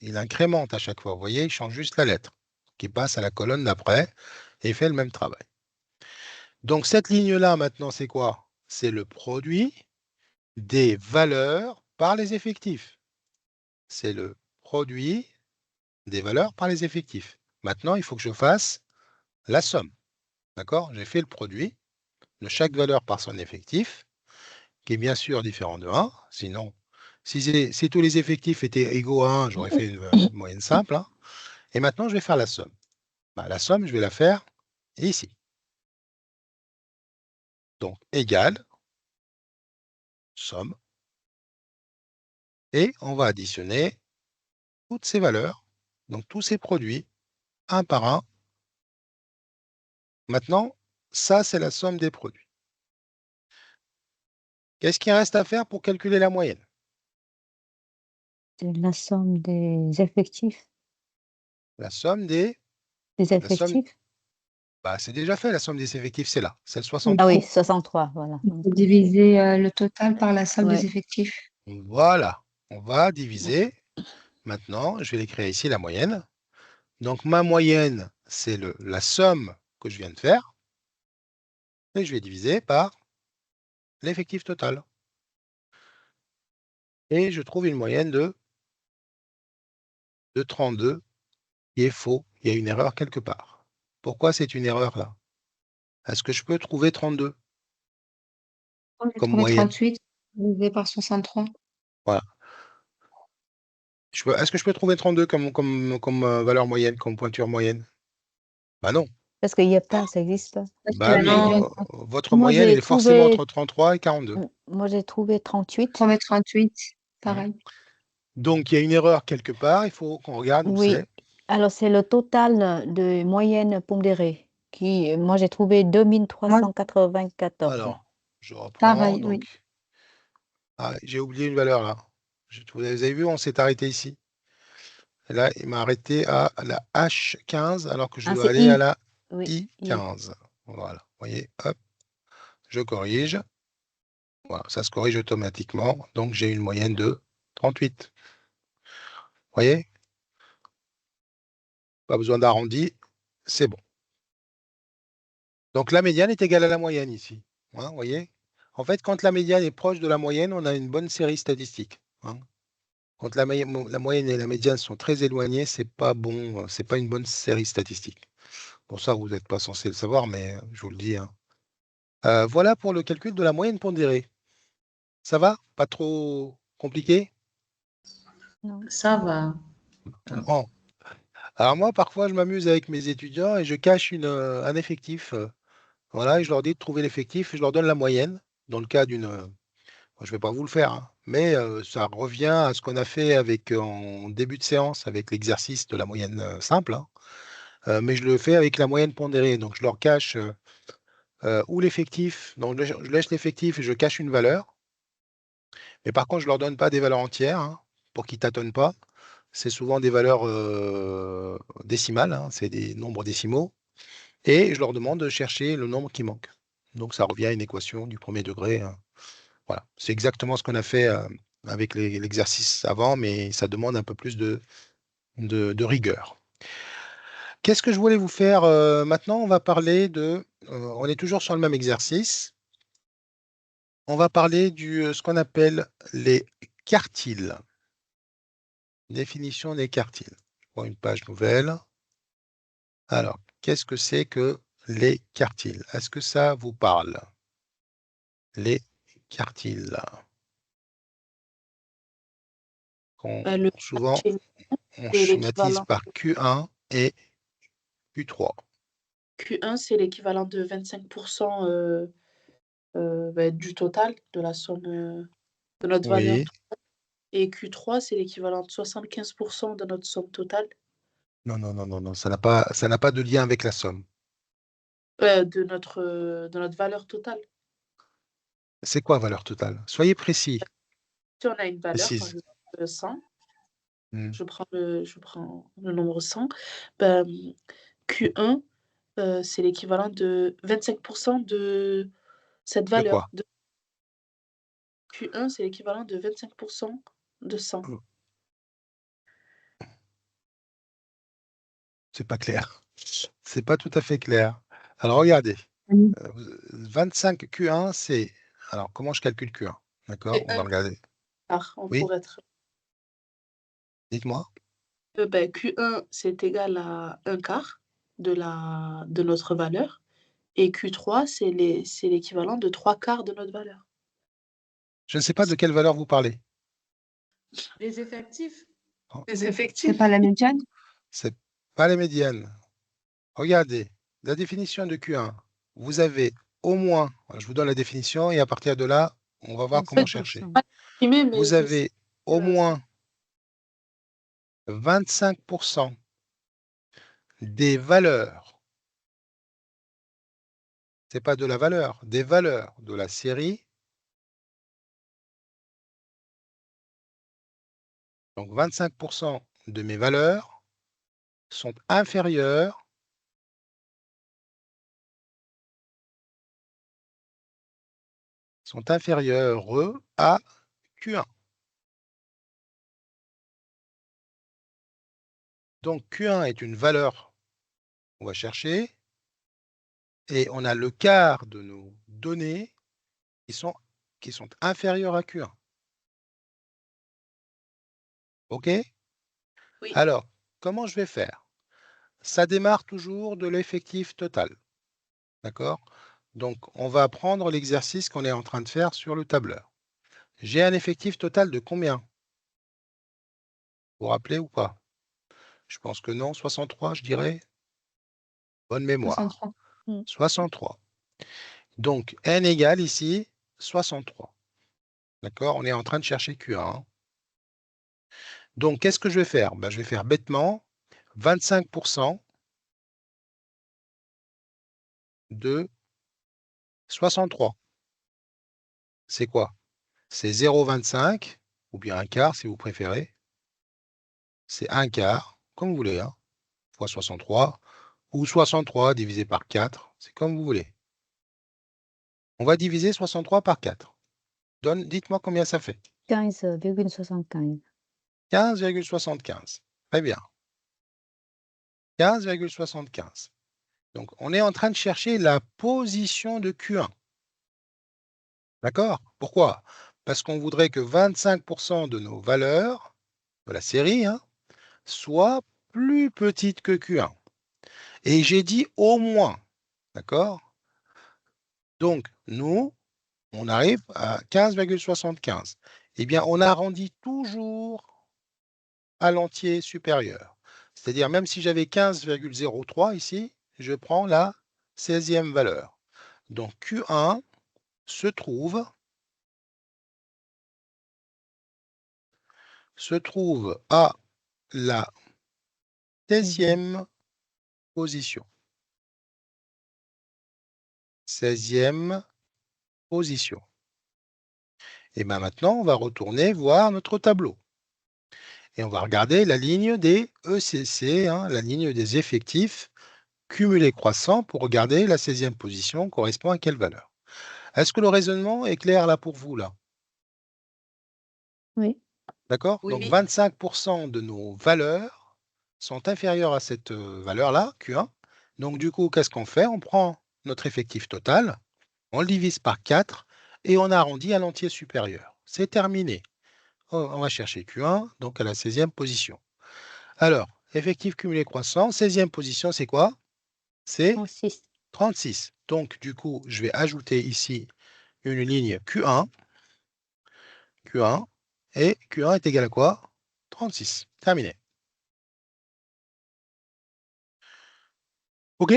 Il incrémente à chaque fois. Vous voyez, il change juste la lettre qui passe à la colonne d'après et il fait le même travail. Donc, cette ligne-là, maintenant, c'est quoi? C'est le produit des valeurs par les effectifs. C'est le produit des valeurs par les effectifs. Maintenant, il faut que je fasse la somme. D'accord? J'ai fait le produit de chaque valeur par son effectif, qui est bien sûr différent de 1. Sinon, si tous les effectifs étaient égaux à 1, j'aurais fait une moyenne simple. Et maintenant, je vais faire la somme. La somme, je vais la faire ici. Donc, égale, somme. Et on va additionner toutes ces valeurs, donc tous ces produits, un par un. Maintenant, ça, c'est la somme des produits. Qu'est-ce qu'il reste à faire pour calculer la moyenne? C'est la somme des effectifs. La somme des... Des La somme, effectifs? c'est déjà fait, la somme des effectifs, c'est là. C'est le Ah 63. oui, 63, voilà. Il faut diviser le total par la somme Ouais. des effectifs. Voilà. On va diviser. Maintenant, je vais l'écrire ici, la moyenne. Donc, ma moyenne, c'est la somme que je viens de faire. Et je vais diviser par l'effectif total. Et je trouve une moyenne de 32, qui est faux. Il y a une erreur quelque part. Pourquoi c'est une erreur là? Est-ce que je peux trouver 32 On a comme trouvé moyenne? 38 divisé par 63. Voilà. Est-ce que je peux trouver 32 comme valeur moyenne, comme pointure moyenne? Bah non. Parce qu'il n'y a pas, ça n'existe pas. Parce Bah que oui, Non. votre Moi, moyenne, j'ai elle est forcément trouvé, entre 33 et 42. moi, j'ai trouvé 38. 38, pareil. Donc, il y a une erreur quelque part. Il faut qu'on regarde où Oui. c'est. Alors, c'est le total de moyenne pondérée. Moi, j'ai trouvé 2394. Alors, je reprends. Pareil, oui. Donc, j'ai oublié une valeur là. Vous avez vu, on s'est arrêté ici. Et là, il m'a arrêté à la H15 alors que je dois c'est aller à la Oui, I15. Voilà, vous voyez, hop, je corrige. Voilà, ça se corrige automatiquement. Donc, j'ai une moyenne de 38. Vous voyez? Pas besoin d'arrondi, c'est bon. Donc, la médiane est égale à la moyenne ici. Hein, vous voyez? En fait, quand la médiane est proche de la moyenne, on a une bonne série statistique. Hein. Quand la moyenne et la médiane sont très éloignées, c'est pas bon, c'est pas une bonne série statistique. Pour ça, vous n'êtes pas censé le savoir, mais je vous le dis. Hein. Voilà pour le calcul de la moyenne pondérée. Ça va? Pas trop compliqué? non. Ça va. Bon. Alors moi, parfois, je m'amuse avec mes étudiants et je cache un effectif. Voilà, et je leur dis de trouver l'effectif et je leur donne la moyenne. Dans le cas d'une... je ne vais pas vous le faire, hein, mais ça revient à ce qu'on a fait avec, en début de séance avec l'exercice de la moyenne simple. Hein. Mais je le fais avec la moyenne pondérée. Donc, je leur cache ou l'effectif. Donc, je laisse l'effectif et je cache une valeur. Mais par contre, je ne leur donne pas des valeurs entières hein, pour qu'ils ne tâtonnent pas. C'est souvent des valeurs décimales, hein, c'est des nombres décimaux. Et je leur demande de chercher le nombre qui manque. Donc, ça revient à une équation du premier degré. Hein. Voilà. C'est exactement ce qu'on a fait avec l'exercice avant, mais ça demande un peu plus de rigueur. Qu'est-ce que je voulais vous faire maintenant? On va parler on est toujours sur le même exercice. On va parler ce qu'on appelle les quartiles. Définition des quartiles. Je prends une page nouvelle. Alors, qu'est-ce que c'est que les quartiles? Est-ce que ça vous parle? Les quartiles. Le Souvent, quartile, on c'est schématise l'équivalent. par Q1 et Q3. Q1, c'est l'équivalent de 25% du total de la somme de notre valeur. Oui. Et Q3, c'est l'équivalent de 75% de notre somme totale, Non, non, non, non, non, ça n'a pas de lien avec la somme. de notre valeur totale. C'est quoi valeur totale? Soyez précis. Si on a une valeur, par Précise. exemple 100, Hmm. je prends le nombre 100, ben, Q1, c'est l'équivalent de 25% de cette De valeur. quoi? Q1, c'est l'équivalent de 25% de 100. C'est pas clair. C'est pas tout à fait clair. Alors regardez. 25 Q1, c'est. Alors, comment je calcule Q1? D'accord? C'est On va un regarder. quart, Oui, pour être. dites-moi. Q1, c'est égal à un quart de notre valeur. Et Q3, c'est l'équivalent de 3 quarts de notre valeur. Je ne sais pas de quelle valeur vous parlez. Les effectifs. Oh, Les C'est effectifs. pas la médiane? c'est pas les médianes. Regardez, la définition de Q1. Vous avez au moins, je vous donne la définition et à partir de là, on va voir comment chercher. 25%. Mais Vous je sais avez au que moins 25% des valeurs, c'est pas de la valeur, des valeurs de la série. Donc 25% de mes valeurs sont inférieures à Q1. Donc Q1 est une valeur qu'on va chercher et on a le quart de nos données qui sont inférieures à Q1. OK? oui. Alors, comment je vais faire? Ça démarre toujours de l'effectif total. D'accord? Donc, on va prendre l'exercice qu'on est en train de faire sur le tableur. J'ai un effectif total de combien? Vous vous rappelez ou pas? Je pense que non, 63, je dirais. Bonne mémoire. 63. 63. Donc, n égale ici 63. D'accord? On est en train de chercher Q1. Hein. Donc, qu'est-ce que je vais faire? Ben, je vais faire bêtement 25% de 63. C'est quoi? C'est 0,25 ou bien un quart si vous préférez. C'est un quart, comme vous voulez, hein, fois 63, ou 63 divisé par 4, c'est comme vous voulez. On va diviser 63 par 4. Dites-moi combien ça fait. 15,75. 15,75. Très bien. 15,75. Donc, on est en train de chercher la position de Q1. D'accord? Pourquoi? Parce qu'on voudrait que 25% de nos valeurs de la série soient plus petites que Q1. Et j'ai dit au moins. D'accord? Donc, nous, on arrive à 15,75. Eh bien, on arrondit toujours à l'entier supérieur. C'est-à-dire, même si j'avais 15,03 ici, je prends la 16e valeur. Donc, Q1 se trouve à la 16e position. 16e position. Et bien maintenant, on va retourner voir notre tableau. Et on va regarder la ligne des ECC, la ligne des effectifs cumulés croissants pour regarder la 16e position correspond à quelle valeur. Est-ce que le raisonnement est clair là pour vous là? Oui. D'accord? Oui. Donc 25% de nos valeurs sont inférieures à cette valeur-là, Q1. Donc du coup, qu'est-ce qu'on fait? On prend notre effectif total, on le divise par 4 et on arrondit à l'entier supérieur. C'est terminé. On va chercher Q1, donc à la 16e position. Alors, effectif cumulé croissant, 16e position, c'est quoi? C'est 36. 36. Donc, du coup, je vais ajouter ici une ligne Q1. Q1. Et Q1 est égal à quoi? 36. Terminé. OK?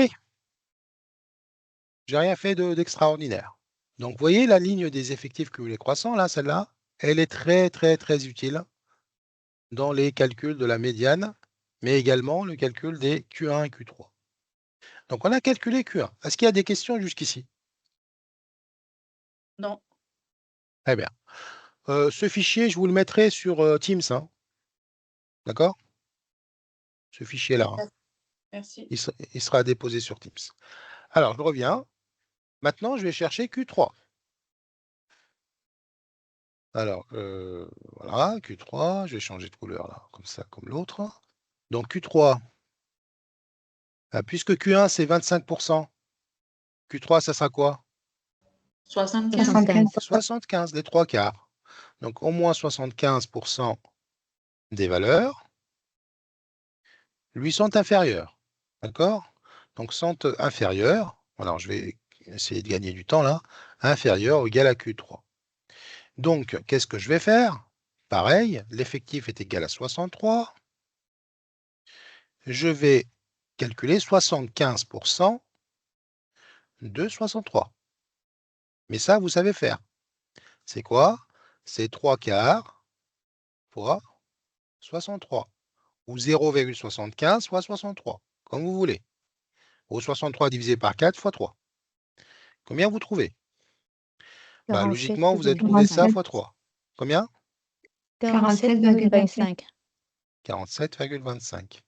J'ai rien fait d'extraordinaire. Donc, vous voyez la ligne des effectifs cumulés croissants, là, celle-là, elle est très, très, très utile dans les calculs de la médiane, mais également le calcul des Q1 et Q3. Donc, on a calculé Q1. Est-ce qu'il y a des questions jusqu'ici? Non. Très bien. Ce fichier, je vous le mettrai sur Teams. D'accord? Ce fichier-là. Merci. Il sera déposé sur Teams. Alors, je reviens. Maintenant, je vais chercher Q3. Alors, voilà, Q3. Je vais changer de couleur là, comme ça, comme l'autre. Donc, Q3. Puisque Q1, c'est 25%. Q3, ça sera quoi? 75. 75. 75, les 3 quarts. Donc, au moins 75% des valeurs lui sont inférieures. D'accord? Donc, sont inférieures. Alors, je vais essayer de gagner du temps là. Inférieur ou égal à Q3. Donc, qu'est-ce que je vais faire? Pareil, l'effectif est égal à 63. Je vais calculer 75% de 63. Mais ça, vous savez faire. C'est quoi? C'est 3 quarts fois 63. Ou 0,75 fois 63, comme vous voulez. Ou 63 divisé par 4 fois 3. Combien vous trouvez? Bah, logiquement, vous avez trouvé ça 47,25. fois 3. Combien? 47,25. 47,25.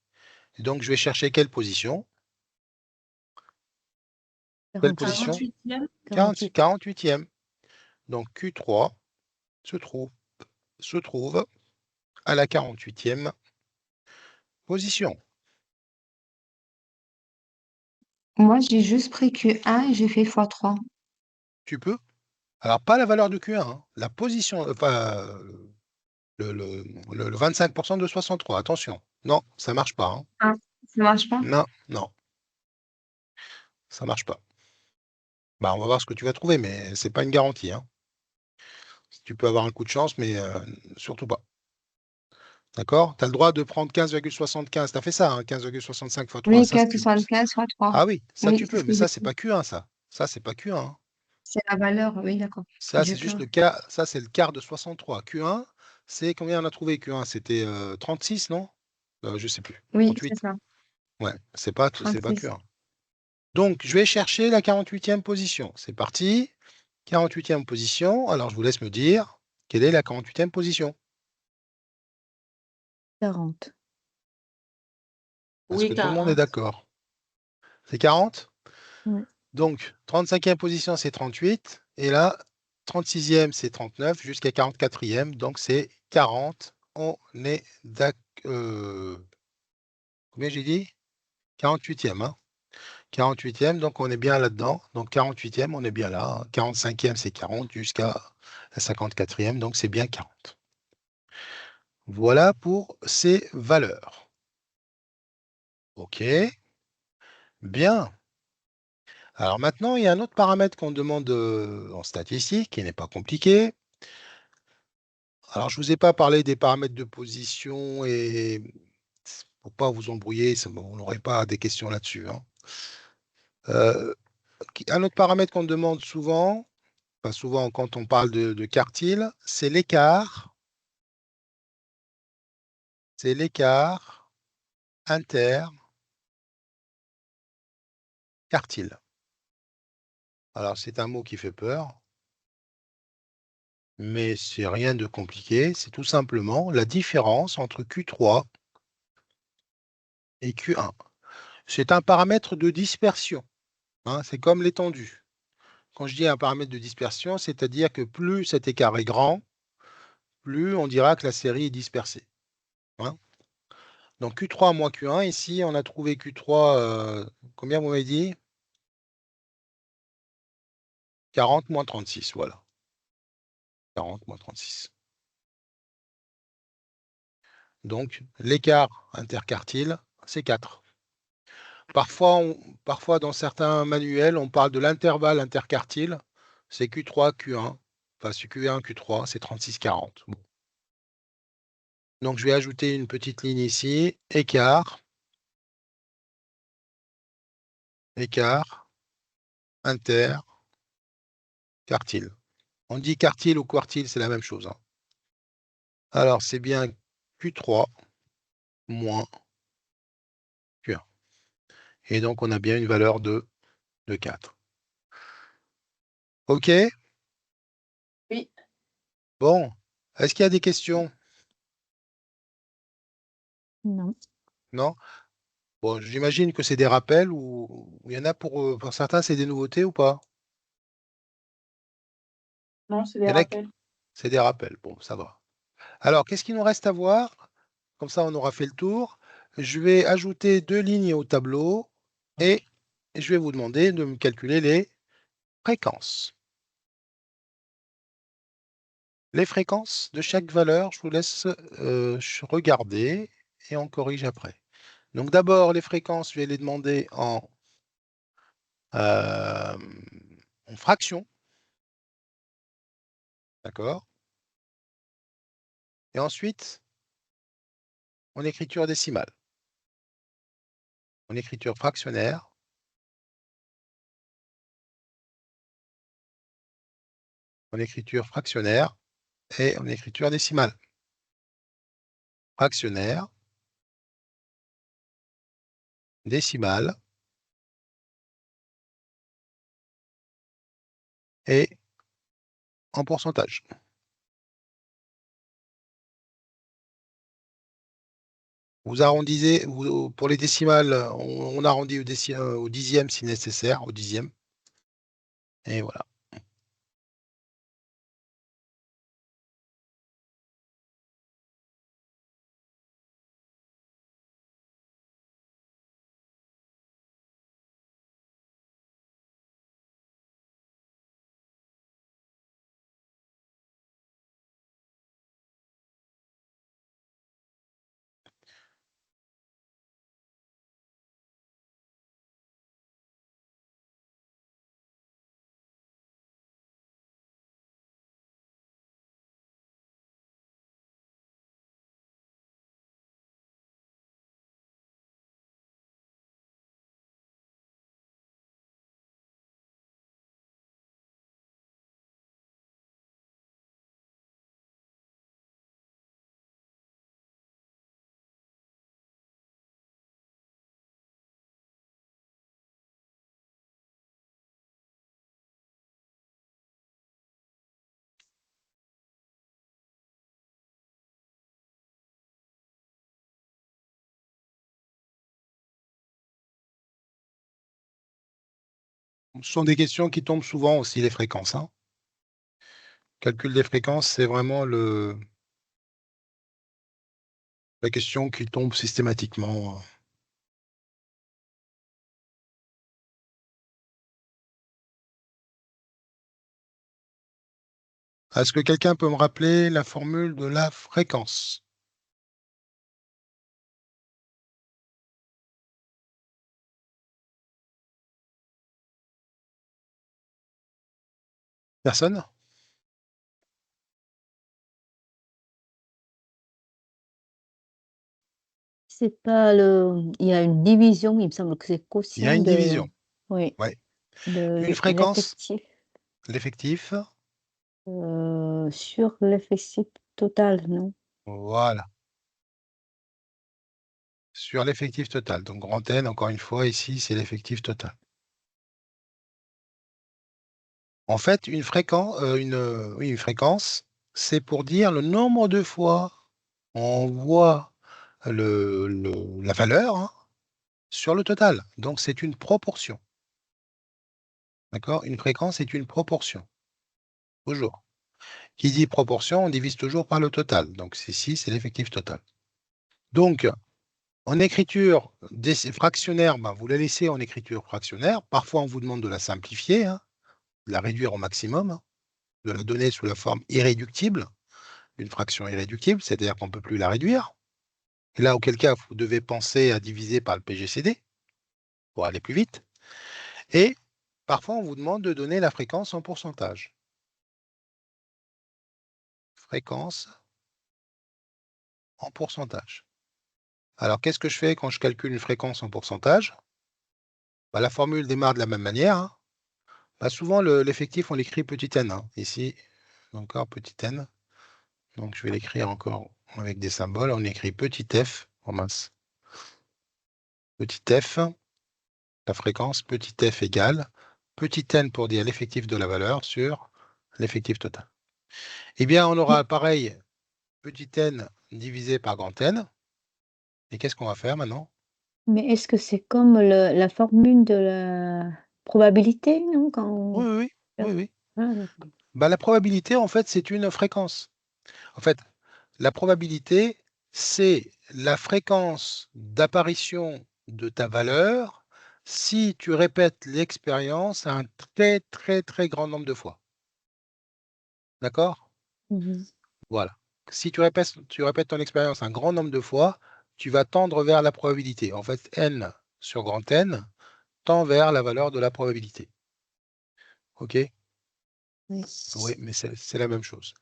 Et donc, je vais chercher quelle position? Quelle position? 48e. 48e. Donc, Q3 se trouve à la 48e position. Moi, j'ai juste pris Q1 et j'ai fait x3. Tu peux? Alors, pas la valeur de Q1, la position, enfin, le 25% de 63. Attention. Non, ça marche pas. Ah, ça marche pas? Non, non, ça marche pas. Bah, on va voir ce que tu vas trouver, mais c'est pas une garantie. Tu peux avoir un coup de chance, mais surtout pas. D'accord? Tu as le droit de prendre 15,75. Tu as fait ça, 15,65 fois 3. Oui, Ça, 4,75 x3. Ah oui, ça Oui, tu c'est peux, ce mais que j'ai ça, c'est fait. pas Q1, ça. Ça, c'est pas Q1. C'est la valeur, oui, d'accord. Ça, Du c'est juste Q1. le cas. Ça, c'est le quart de 63. Q1, c'est combien on a trouvé Q1? C'était 36, non? Je sais plus. Oui, c'est 38. ça. Ouais, c'est pas 36. Q1. Donc, je vais chercher la 48e position. C'est parti. 48e position. Alors, je vous laisse me dire quelle est la 48e position. 40. Est-ce Oui, que tout le monde est 40. d'accord? C'est 40? Ouais. Donc, 35e position, c'est 38. Et là, 36e, c'est 39, jusqu'à 44e. Donc, c'est 40. On est d'accord. Combien j'ai dit? 48e, hein? 48e, donc on est bien là-dedans. Donc 48e, on est bien là. 45e, c'est 40 jusqu'à la 54e, donc c'est bien 40. Voilà pour ces valeurs. OK, bien. Alors maintenant, il y a un autre paramètre qu'on demande en statistique qui n'est pas compliqué. Alors, je ne vous ai pas parlé des paramètres de position et pour ne pas vous embrouiller, vous n'aurez pas des questions là-dessus, hein. Un autre paramètre qu'on demande souvent, pas souvent quand on parle de quartile, c'est l'écart interquartile. Alors, c'est un mot qui fait peur, mais c'est rien de compliqué. C'est tout simplement la différence entre Q3 et Q1. C'est un paramètre de dispersion, hein, c'est comme l'étendue. Quand je dis un paramètre de dispersion, c'est-à-dire que plus cet écart est grand, plus on dira que la série est dispersée, hein. Donc Q3 moins Q1, ici, on a trouvé Q3, combien vous m'avez dit? 40 moins 36, voilà. 40 moins 36. Donc, l'écart interquartile, c'est 4. Parfois, dans certains manuels, on parle de l'intervalle interquartile. C'est Q3, Q1. Enfin, c'est Q1, Q3, c'est 36, 40. Bon. Donc, je vais ajouter une petite ligne ici. Écart, interquartile. On dit quartile ou quartile, c'est la même chose, hein. Alors, c'est bien Q3 moins Q1. Et donc, on a bien une valeur de 4. OK? Oui. Bon. Est-ce qu'il y a des questions? Non. Non? Bon, j'imagine que c'est des rappels ou il y en a pour certains, c'est des nouveautés ou pas? Non, c'est Il des y en a rappels. c'est des rappels. Bon, ça va. Alors, qu'est-ce qu'il nous reste à voir? Comme ça, on aura fait le tour. Je vais ajouter 2 lignes au tableau et je vais vous demander de me calculer les fréquences. Les fréquences de chaque valeur, je vous laisse regarder et on corrige après. Donc d'abord, les fréquences, je vais les demander euh, en fractions. D'accord? Et ensuite, en écriture décimale, en écriture fractionnaire, en écriture fractionnaire et en écriture décimale. Fractionnaire, décimale et en pourcentage. Vous arrondissez, pour les décimales, on arrondit au dixième si nécessaire, au dixième. Et voilà. Ce sont des questions qui tombent souvent aussi, les fréquences. Hein. Calcul des fréquences, c'est vraiment la question qui tombe systématiquement. Est-ce que quelqu'un peut me rappeler la formule de la fréquence? Personne? C'est pas il y a une division, il me semble que c'est Il y a quotient une de, division. oui, Ouais. de Une fréquence, l'effectif l'effectif. sur l'effectif total, non? Voilà. Sur l'effectif total. Donc, grand N, encore une fois, ici, c'est l'effectif total. En fait, une fréquence, c'est pour dire le nombre de fois on voit la valeur hein, sur le total. Donc, c'est une proportion. D'accord? Une fréquence est une proportion. Toujours. Qui dit proportion, on divise toujours par le total. Donc, ici, c'est l'effectif total. Donc, en écriture fractionnaire, ben, vous la laissez en écriture fractionnaire. Parfois, on vous demande de la simplifier, hein, de la réduire au maximum, hein, de la donner sous la forme irréductible, une fraction irréductible, c'est-à-dire qu'on ne peut plus la réduire. Et là, auquel cas, vous devez penser à diviser par le PGCD pour aller plus vite. Et parfois, on vous demande de donner la fréquence en pourcentage. Fréquence en pourcentage. Alors, qu'est-ce que je fais quand je calcule une fréquence en pourcentage? Bah, la formule démarre de la même manière. Hein. Bah, souvent, l'effectif, on l'écrit petit n. Hein. Ici, encore petit n. Donc, je vais l'écrire encore avec des symboles. On écrit petit f. Oh mince. Petit f, la fréquence, petit f égale petit n pour dire l'effectif de la valeur sur l'effectif total. Eh bien, on aura pareil, petit n divisé par grand N. Et qu'est-ce qu'on va faire maintenant? Mais est-ce que c'est comme la formule de la probabilité, non? Oui, oui, oui. Oui, oui. Ah, d'accord. Bah, la probabilité, en fait, c'est une fréquence. En fait, la probabilité, c'est la fréquence d'apparition de ta valeur si tu répètes l'expérience un très, très, très grand nombre de fois. D'accord? Mhm. Voilà. Si tu répètes ton expérience un grand nombre de fois, tu vas tendre vers la probabilité. En fait, n sur grand N tend vers la valeur de la probabilité. OK? Oui. Oui, mais c'est la même chose.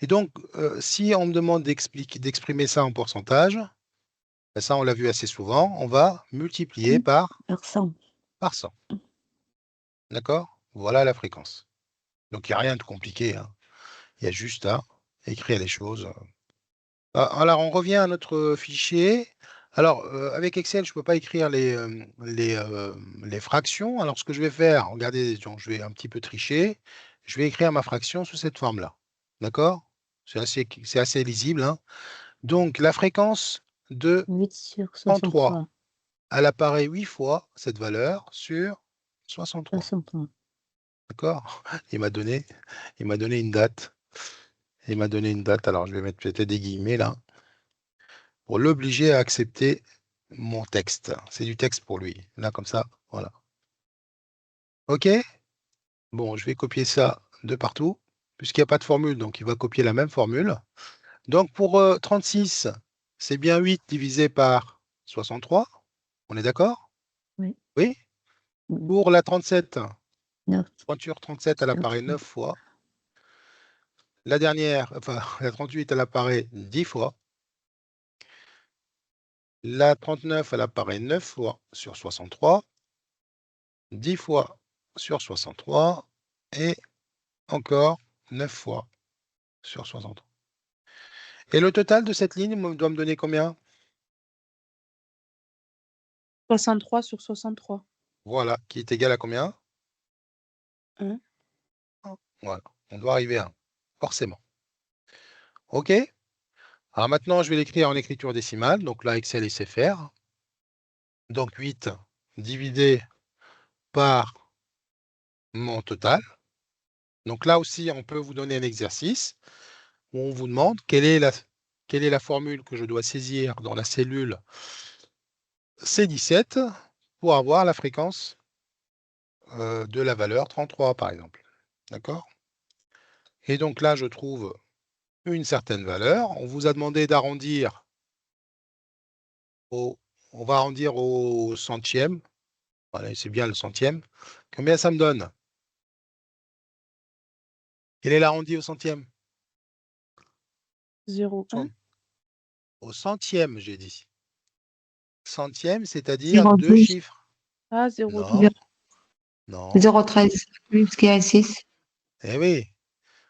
Et donc, si on me demande d'exprimer ça en pourcentage, ben ça, on l'a vu assez souvent, on va multiplier par 100. 100. D'accord? Voilà la fréquence. Donc, il n'y a rien de compliqué. Hein. Il y a juste à écrire les choses. Alors, on revient à notre fichier. Alors, avec Excel, je ne peux pas écrire les fractions. Alors, ce que je vais faire, regardez, donc, je vais un petit peu tricher. Je vais écrire ma fraction sous cette forme-là. D'accord? C'est assez lisible. Hein. Donc, la fréquence de 8 sur 33, 63. elle apparaît 8 fois cette valeur sur 63. 63. D'accord? Il m'a donné une date. Il m'a donné une date. Alors, je vais mettre peut-être des guillemets là pour l'obliger à accepter mon texte. C'est du texte pour lui. Là, comme ça, voilà. OK? Bon, je vais copier ça de partout, puisqu'il n'y a pas de formule, donc il va copier la même formule. Donc, pour 36, c'est bien 8 divisé par 63. On est d'accord? Oui. Oui? Mhm. Pour la 37, 9 pointure 37, elle sur apparaît 9 fois. La dernière, enfin, la 38, elle apparaît 10 fois. La 39, elle apparaît 9 fois sur 63. 10 fois sur 63 et encore 9 fois sur 63. Et le total de cette ligne doit me donner combien? 63 sur 63. Voilà, qui est égal à combien? 1. Voilà, on doit arriver à 1, forcément. OK? Alors maintenant, je vais l'écrire en écriture décimale. Donc là, Excel, il sait faire. Donc 8 divisé par mon total. Donc là aussi, on peut vous donner un exercice où on vous demande quelle est la formule que je dois saisir dans la cellule C17 pour avoir la fréquence de la valeur 33, par exemple. D'accord? Et donc là, je trouve une certaine valeur. On vous a demandé d'arrondir on va arrondir au centième. Voilà, c'est bien le centième. Combien ça me donne? Quel est l'arrondi au centième? 0,1. Au centième, j'ai dit. Centième, c'est-à-dire 2 0,12, chiffres. Ah, 0,12. Non, non. 0,13, plus qu'il y a 6. Eh oui,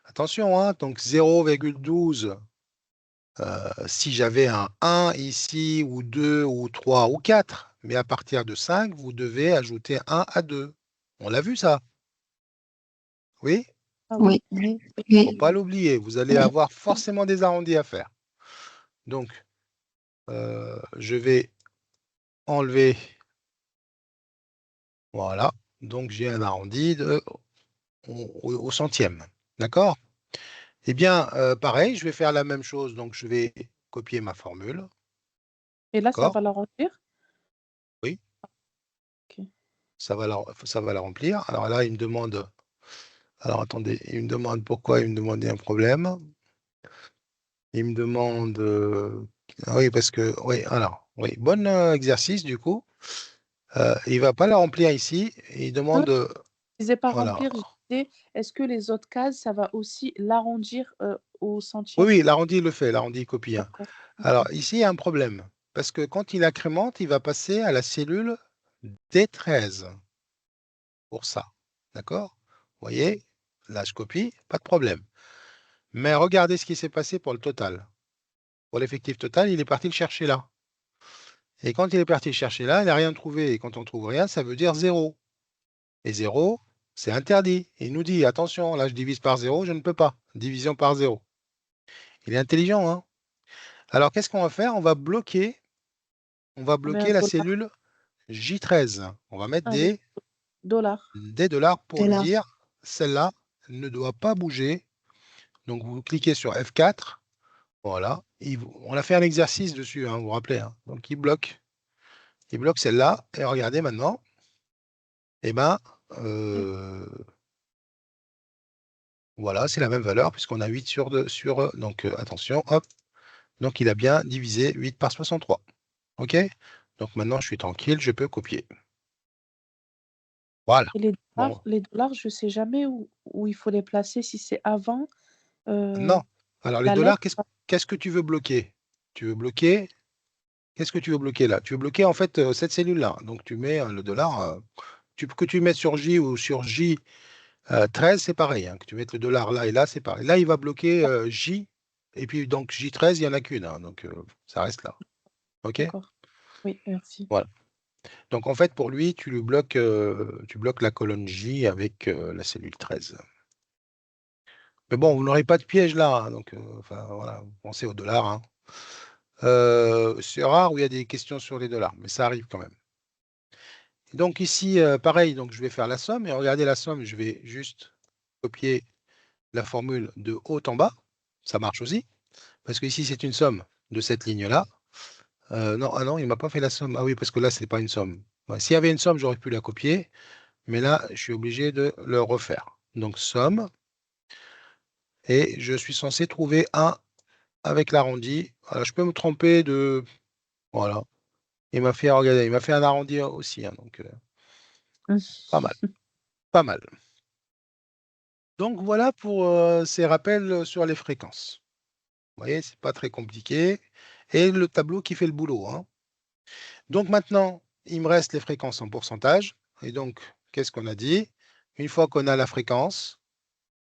attention, hein, donc 0,12, si j'avais un 1 ici, ou 2, ou 3, ou 4, mais à partir de 5, vous devez ajouter 1 à 2. On l'a vu ça? Oui? Ah Oui, oui. Il ne faut oui. pas l'oublier, vous allez avoir forcément des arrondis à faire. Donc, je vais enlever, voilà, donc j'ai un arrondi au centième, d'accord? Eh bien, pareil, je vais faire la même chose, donc je vais copier ma formule, Et là, ça d'accord? va la remplir? Oui, Ok. ça va la remplir. Alors là, il me demande, alors attendez, il me demande pourquoi il me demandait un problème. Il me demande, ah oui, parce que, oui, alors, oui, bon exercice du coup. Il va pas la remplir ici, il Non, demande, je disais pas voilà. remplir, je disais, est-ce que les autres cases, ça va aussi l'arrondir au Oui, centième? oui, l'arrondi il le fait, l'arrondi il copie, hein. D'accord. Ok. Alors ici, il y a un problème, parce que quand il incrémente, il va passer à la cellule D13 pour ça, d'accord? Vous voyez, là je copie, pas de problème. Mais regardez ce qui s'est passé pour le total. Pour l'effectif total, il est parti le chercher là. Et quand il est parti le chercher là, il n'a rien trouvé. Et quand on trouve rien, ça veut dire 0. Et 0, c'est interdit. Il nous dit, attention, là je divise par 0, je ne peux pas. Division par 0. Il est intelligent, hein? Alors qu'est-ce qu'on va faire? On va bloquer Combien de la dollars? cellule J13. On va mettre Ah, des dollars. des dollars pour C'est lui là. dire, celle-là ne doit pas bouger. Donc vous cliquez sur F4. Voilà. On a fait un exercice dessus, hein, vous vous rappelez, hein. Donc il bloque. Il bloque celle-là. Et regardez maintenant. Eh ben, voilà, c'est la même valeur puisqu'on a 8 sur 2 sur. Donc attention, hop. Donc il a bien divisé 8 par 63. OK? Donc maintenant je suis tranquille, je peux copier. Voilà. Et Bon, les dollars, je sais jamais où il faut les placer, si c'est avant non. Alors les la dollars, lettre. qu'est-ce que tu veux bloquer? Tu veux bloquer. Qu'est-ce que tu veux bloquer là? Tu veux bloquer en fait cette cellule-là. Donc tu mets le dollar. Que tu mettes sur J ou sur J13, c'est pareil, hein. Que tu mettes le dollar là et là, c'est pareil. Là, il va bloquer J. Et puis donc J13, il n'y en a qu'une, hein. Donc ça reste là. OK? D'accord. Oui, merci. Voilà. Donc en fait, pour lui, tu bloques la colonne J avec la cellule 13. Mais bon, vous n'aurez pas de piège là, hein. Donc enfin voilà, pensez au dollar, hein. C'est rare où il y a des questions sur les dollars, mais ça arrive quand même. Donc ici, pareil, donc je vais faire la somme et regardez la somme, je vais juste copier la formule de haut en bas. Ça marche aussi, parce que ici c'est une somme de cette ligne-là. Non, ah non, il ne m'a pas fait la somme. Ah oui, parce que là, ce n'est pas une somme. Ouais, s'il y avait une somme, j'aurais pu la copier, mais là, je suis obligé de le refaire. Donc somme, et je suis censé trouver 1 avec l'arrondi. Voilà, je peux me tromper de. Voilà. Il m'a fait, regardez, il m'a fait un arrondi aussi, hein, donc pas mal, pas mal. Donc voilà pour ces rappels sur les fréquences. Vous voyez, c'est pas très compliqué. Et le tableau qui fait le boulot, hein. Donc maintenant, il me reste les fréquences en pourcentage. Et donc, qu'est-ce qu'on a dit? Une fois qu'on a la fréquence,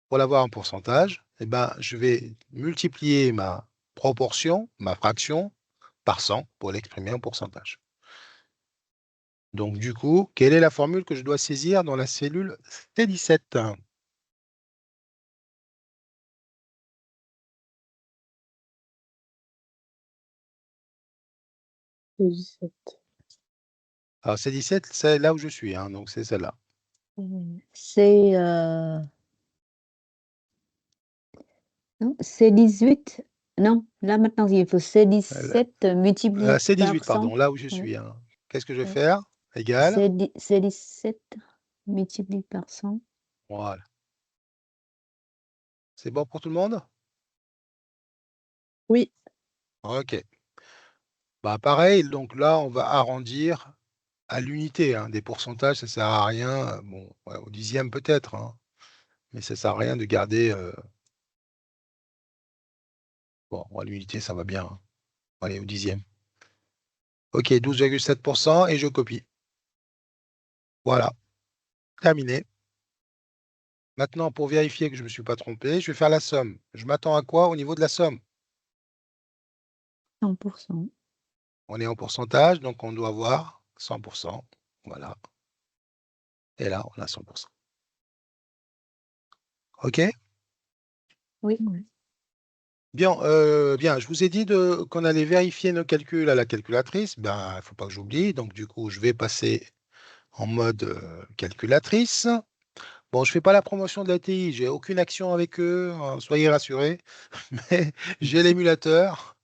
pour l'avoir en pourcentage, eh ben, je vais multiplier ma proportion, ma fraction, par 100 pour l'exprimer en pourcentage. Donc du coup, quelle est la formule que je dois saisir dans la cellule T17? C'est 17. Alors C17, c'est là où je suis, hein, donc c'est celle-là. C'est non, c'est 18. Non, là maintenant il faut C17 multiplié C'est par 18, 100. pardon, là où je Ouais. suis. Hein. Qu'est-ce que je vais Ouais. faire? Égal. C17 multiplié par 100. Voilà. C'est bon pour tout le monde? Oui. OK. Bah, pareil, donc là, on va arrondir à l'unité. Hein. Des pourcentages, ça sert à rien. Bon, ouais, au dixième peut-être, hein, mais ça sert à rien de garder. Bon, à l'unité, ça va bien. Hein. Allez, au dixième. OK, 12,7% et je copie. Voilà, terminé. Maintenant, pour vérifier que je ne me suis pas trompé, je vais faire la somme. Je m'attends à quoi au niveau de la somme? 100%. On est en pourcentage, donc on doit avoir 100%. Voilà. Et là, on a 100%. OK? Oui. Bien, bien, je vous ai dit qu'on allait vérifier nos calculs à la calculatrice. Ben, il ne faut pas que j'oublie. Donc, du coup, je vais passer en mode calculatrice. Bon, je ne fais pas la promotion de l'ATI. J'ai aucune action avec eux. Hein, soyez rassurés. Mais j'ai l'émulateur.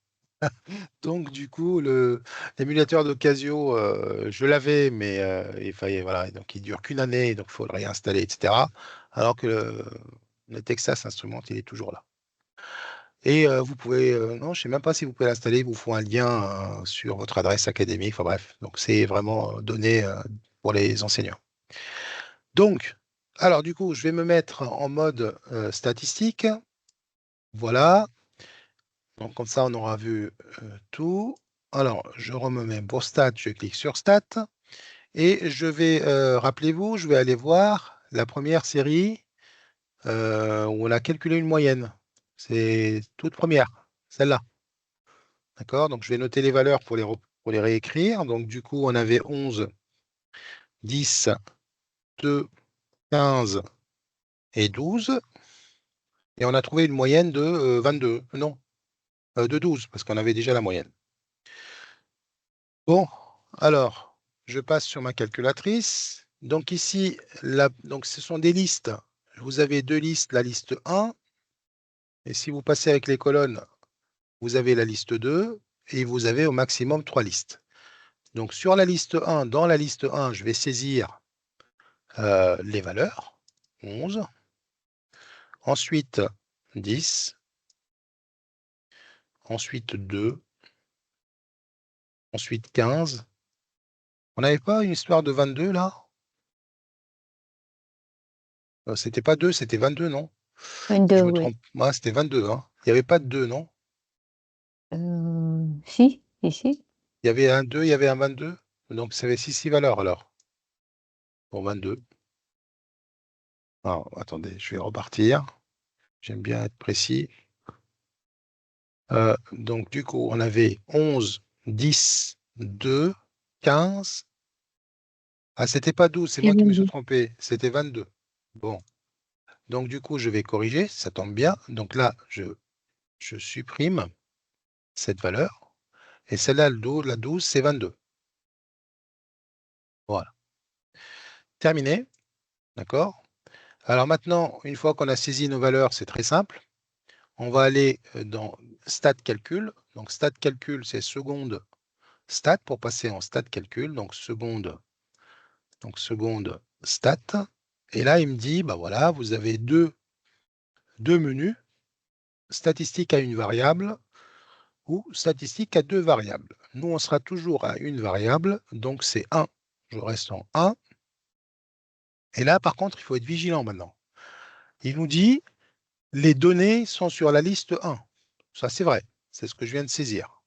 Donc, du coup, l'émulateur de Casio, je l'avais, mais il fallait, voilà, donc il dure qu'une année, donc il faut le réinstaller, etc. Alors que le Texas Instruments, il est toujours là. Et vous pouvez, non, je ne sais même pas si vous pouvez l'installer, il vous faut un lien sur votre adresse académique, enfin bref, donc c'est vraiment donné pour les enseignants. Donc, alors du coup, je vais me mettre en mode statistique. Voilà. Donc comme ça, on aura vu tout. Alors, je remets même pour stat, je clique sur stat. Et je vais, rappelez-vous, je vais aller voir la première série où on a calculé une moyenne. C'est toute première, celle-là. D'accord? Donc je vais noter les valeurs pour les réécrire. Donc du coup, on avait 11, 10, 2, 15 et 12. Et on a trouvé une moyenne de 22. Non, de 12, parce qu'on avait déjà la moyenne. Bon, alors, je passe sur ma calculatrice. Donc ici, donc ce sont des listes. Vous avez deux listes, la liste 1. Et si vous passez avec les colonnes, vous avez la liste 2. Et vous avez au maximum 3 listes. Donc sur la liste 1, dans la liste 1, je vais saisir les valeurs. 11. Ensuite, 10. Ensuite, 2. Ensuite, 15. On n'avait pas une histoire de 22 là? C'était pas 2, c'était 22, non? 22, Je me oui. trompe. Ouais, c'était 22. Hein. Il n'y avait pas de 2, non? Si, ici. Il y avait un 2, il y avait un 22. Donc, ça avait 6 valeurs alors. Bon, 22. Alors, attendez, je vais repartir. J'aime bien être précis. Donc, du coup, on avait 11, 10, 2, 15. Ah, c'était pas 12, c'est Et moi qui me suis 22. trompé. C'était 22. Bon. Donc, du coup, je vais corriger, ça tombe bien. Donc là, je supprime cette valeur. Et celle-là, la 12, c'est 22. Voilà. Terminé. D'accord? Alors maintenant, une fois qu'on a saisi nos valeurs, c'est très simple. On va aller dans stat calcul. Donc, stat calcul, c'est seconde stat pour passer en stat calcul. Donc, seconde stat. Et là, il me dit, bah voilà, vous avez deux menus, statistique à une variable ou statistique à deux variables. Nous, on sera toujours à une variable, donc c'est 1. Je reste en 1. Et là, par contre, il faut être vigilant maintenant. Il nous dit, les données sont sur la liste 1. Ça, c'est vrai. C'est ce que je viens de saisir.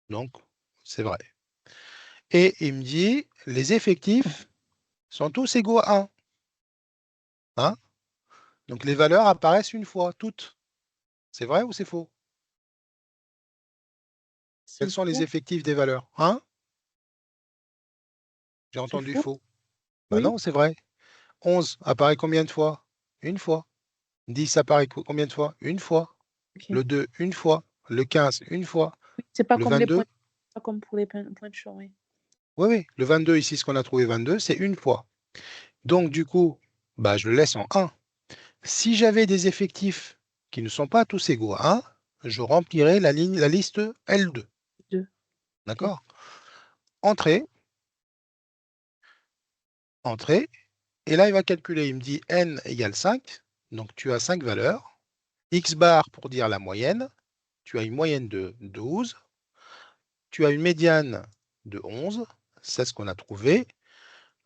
Donc, c'est vrai. Et il me dit, les effectifs sont tous égaux à 1. Hein? Donc, les valeurs apparaissent une fois, toutes. C'est vrai ou c'est faux? Quels C'est sont les faux. effectifs des valeurs? Hein? J'ai C'est entendu faux. faux. Bah Oui. non, c'est vrai. 11 apparaît combien de fois? Une fois. 10 apparaît combien de fois? Une fois. Ok. Le 2, une fois. Le 15, une fois. Oui, c'est pas Le comme les 22, points, pas comme pour les points de champ, oui. oui, oui. Le 22, ici, ce qu'on a trouvé 22, c'est une fois. Donc, du coup, bah, je le laisse en 1. Si j'avais des effectifs qui ne sont pas tous égaux à 1, je remplirais la liste L2. 2. D'accord? Entrée. Entrée. Et là, il va calculer. Il me dit n égale 5. Donc, tu as 5 valeurs. X bar pour dire la moyenne. Tu as une moyenne de 12. Tu as une médiane de 11. C'est ce qu'on a trouvé.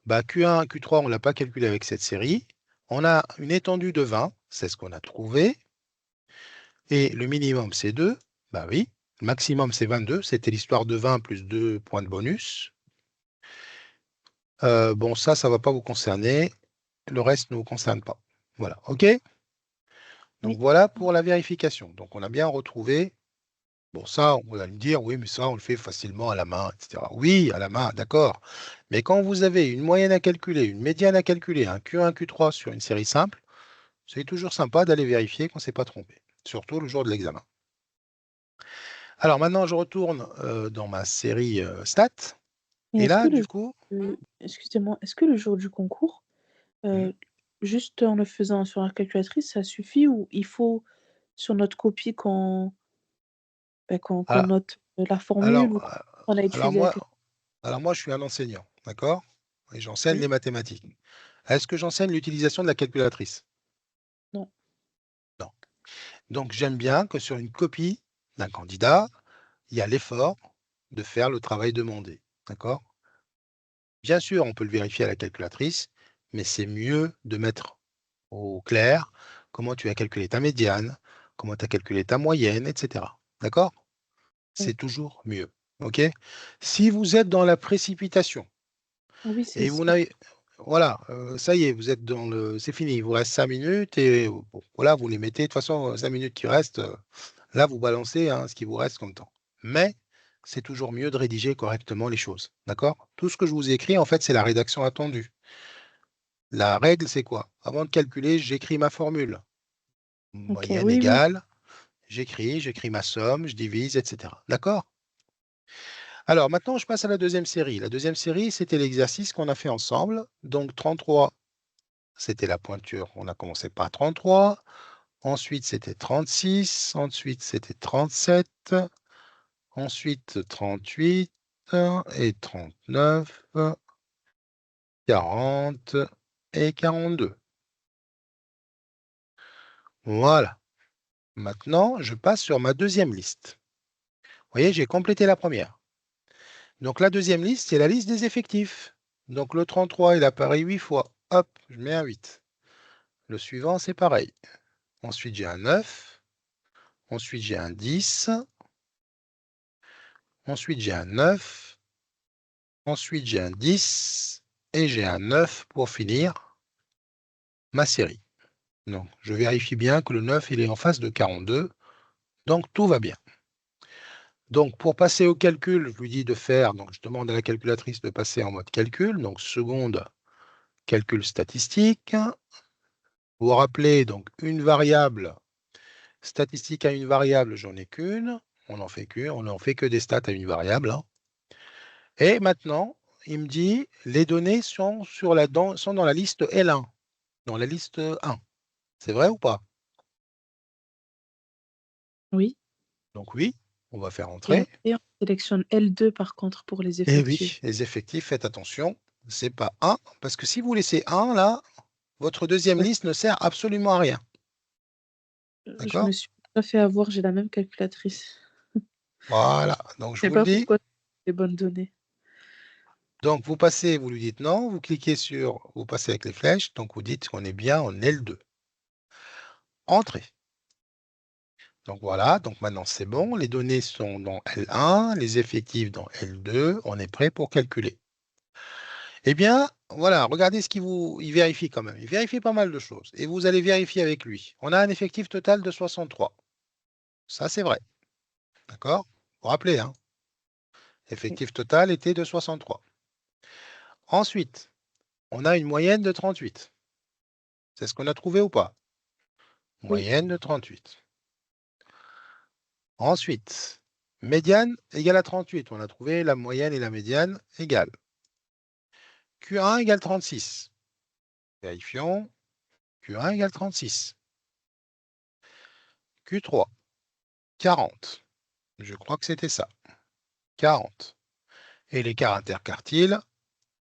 Bah, Q1, Q3, on ne l'a pas calculé avec cette série. On a une étendue de 20. C'est ce qu'on a trouvé. Et le minimum, c'est 2. Bah oui. Le maximum, c'est 22. C'était l'histoire de 20 plus 2 points de bonus. Bon, ça ne va pas vous concerner. Le reste ne vous concerne pas. Voilà, OK? Donc Oui. voilà pour la vérification. Donc on a bien retrouvé. Bon, ça, on va me dire, oui, mais ça, on le fait facilement à la main, etc. Oui, à la main, d'accord. Mais quand vous avez une moyenne à calculer, une médiane à calculer, un Q1, Q3 sur une série simple, c'est toujours sympa d'aller vérifier qu'on ne s'est pas trompé, surtout le jour de l'examen. Alors maintenant, je retourne dans ma série stats. Et Et est-ce que là, du coup, excusez-moi, est-ce que le jour du concours, juste en le faisant sur la calculatrice, ça suffit ou il faut sur notre copie qu'on alors, note la formule ou alors, qu'on a alors utilisé la moi, calculatrice? alors moi, je suis un enseignant, d'accord? Et j'enseigne Oui. les mathématiques. Est-ce que j'enseigne l'utilisation de la calculatrice? Non. Non. Donc, j'aime bien que sur une copie d'un candidat, il y a l'effort de faire le travail demandé, d'accord? Bien sûr, on peut le vérifier à la calculatrice, mais c'est mieux de mettre au clair comment tu as calculé ta médiane, comment tu as calculé ta moyenne, etc. D'accord? C'est Oui. toujours mieux. OK? Si vous êtes dans la précipitation Oui, c'est et ce vous que n'avez voilà, ça y est, vous êtes dans le c'est fini, il vous reste 5 minutes et bon, voilà, vous les mettez. De toute façon, 5 minutes qui restent, là, vous balancez, hein, ce qui vous reste comme temps. Mais c'est toujours mieux de rédiger correctement les choses. D'accord? Tout ce que je vous ai écrit, en fait, c'est la rédaction attendue. La règle, c'est quoi? Avant de calculer, j'écris ma formule. OK, Moyenne oui, oui. égale, j'écris ma somme, je divise, etc. D'accord? Alors maintenant, je passe à la deuxième série. La deuxième série, c'était l'exercice qu'on a fait ensemble. Donc 33, c'était la pointure. On a commencé par 33. Ensuite, c'était 36. Ensuite, c'était 37. Ensuite, 38 et 39, 40 et 42. Voilà. Maintenant, je passe sur ma deuxième liste. Vous voyez, j'ai complété la première. Donc la deuxième liste, c'est la liste des effectifs. Donc le 33, il apparaît 8 fois. Hop, je mets un 8. Le suivant, c'est pareil. Ensuite, j'ai un 9. Ensuite, j'ai un 10. Ensuite, j'ai un 9. Ensuite, j'ai un 10. Et j'ai un 9 pour finir ma série. Donc, je vérifie bien que le 9, il est en face de 42. Donc, tout va bien. Donc, pour passer au calcul, je lui dis de faire, donc je demande à la calculatrice de passer en mode calcul. Donc, seconde, calcul statistique. Vous vous rappelez, donc, une variable, statistique à une variable, j'en ai qu'une. On n'en fait qu'une, on n'en fait que des stats à une variable. Hein. Et maintenant, il me dit, les données sont, sont dans la liste L1, dans la liste 1. C'est vrai ou pas? Oui. Donc oui, on va faire Et entrer. après, on sélectionne L2 par contre pour les Et effectifs. oui, les effectifs, faites attention, c'est pas 1, parce que si vous laissez 1, là, votre deuxième Ouais. liste ne sert absolument à rien. Je me D'accord? suis pas fait avoir, j'ai la même calculatrice. Voilà, donc Je je sais vous le pas dis. pourquoi les bonnes données. Donc vous passez, vous lui dites non, vous cliquez sur, vous passez avec les flèches, donc vous dites qu'on est bien en L2. Entrée. Donc voilà, donc maintenant c'est bon, les données sont dans L1, les effectifs dans L2, on est prêt pour calculer. Eh bien, voilà, regardez ce il vérifie quand même. Il vérifie pas mal de choses. Et vous allez vérifier avec lui. On a un effectif total de 63. Ça, c'est vrai. D'accord? Vous vous rappelez, hein? Oui. Effectif total était de 63. Ensuite, on a une moyenne de 38. C'est ce qu'on a trouvé ou pas? Oui. Moyenne de 38. Ensuite, médiane égale à 38. On a trouvé la moyenne et la médiane égales. Q1 égale 36. Vérifions. Q1 égale 36. Q3, 40. Je crois que c'était ça. 40. Et l'écart interquartile,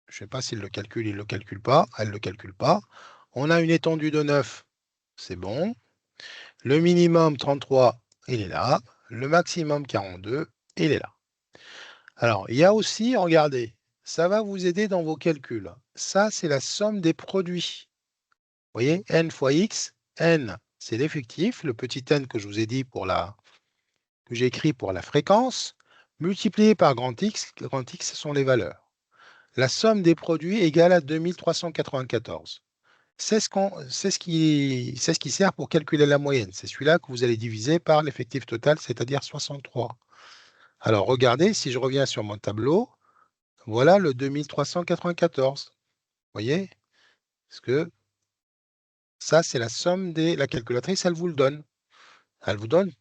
je ne sais pas s'il le calcule, il ne le calcule pas. Elle ne le calcule pas. On a une étendue de 9. C'est bon. Le minimum 33, il est là. Le maximum 42, il est là. Alors, il y a aussi, regardez, ça va vous aider dans vos calculs. Ça, c'est la somme des produits. Vous voyez, n fois x, n, c'est l'effectif, le petit n que je vous ai dit que j'ai écrit pour la fréquence, multiplié par grand X ce sont les valeurs. La somme des produits égale à 2394. C'est ce qui sert pour calculer la moyenne. C'est celui-là que vous allez diviser par l'effectif total, c'est-à-dire 63. Alors, regardez, si je reviens sur mon tableau, voilà le 2394. Vous voyez? Parce que ça, c'est la somme des... La calculatrice, elle vous le donne. Elle vous donne.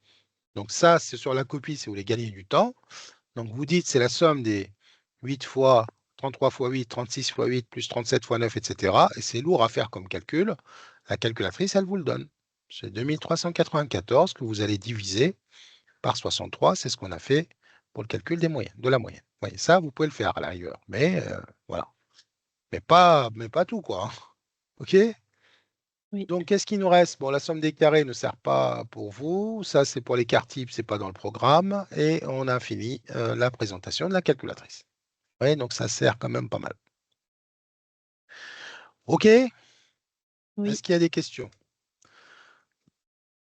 Donc ça, c'est sur la copie si vous voulez gagner du temps. Donc vous dites, c'est la somme des 8 fois 33 fois 8, 36 fois 8, plus 37 fois 9, etc. Et c'est lourd à faire comme calcul. La calculatrice, elle vous le donne. C'est 2394 que vous allez diviser par 63. C'est ce qu'on a fait pour le calcul des moyennes, de la moyenne. Vous voyez, ça, vous pouvez le faire à la rigueur. Mais voilà. Mais pas tout, quoi. Hein. OK? Oui. Donc, qu'est-ce qui nous reste? Bon, la somme des carrés ne sert pas pour vous. Ça, c'est pour l'écart type, ce n'est pas dans le programme. Et on a fini la présentation de la calculatrice. Vous voyez, donc ça sert quand même pas mal. OK? Oui. Est-ce qu'il y a des questions?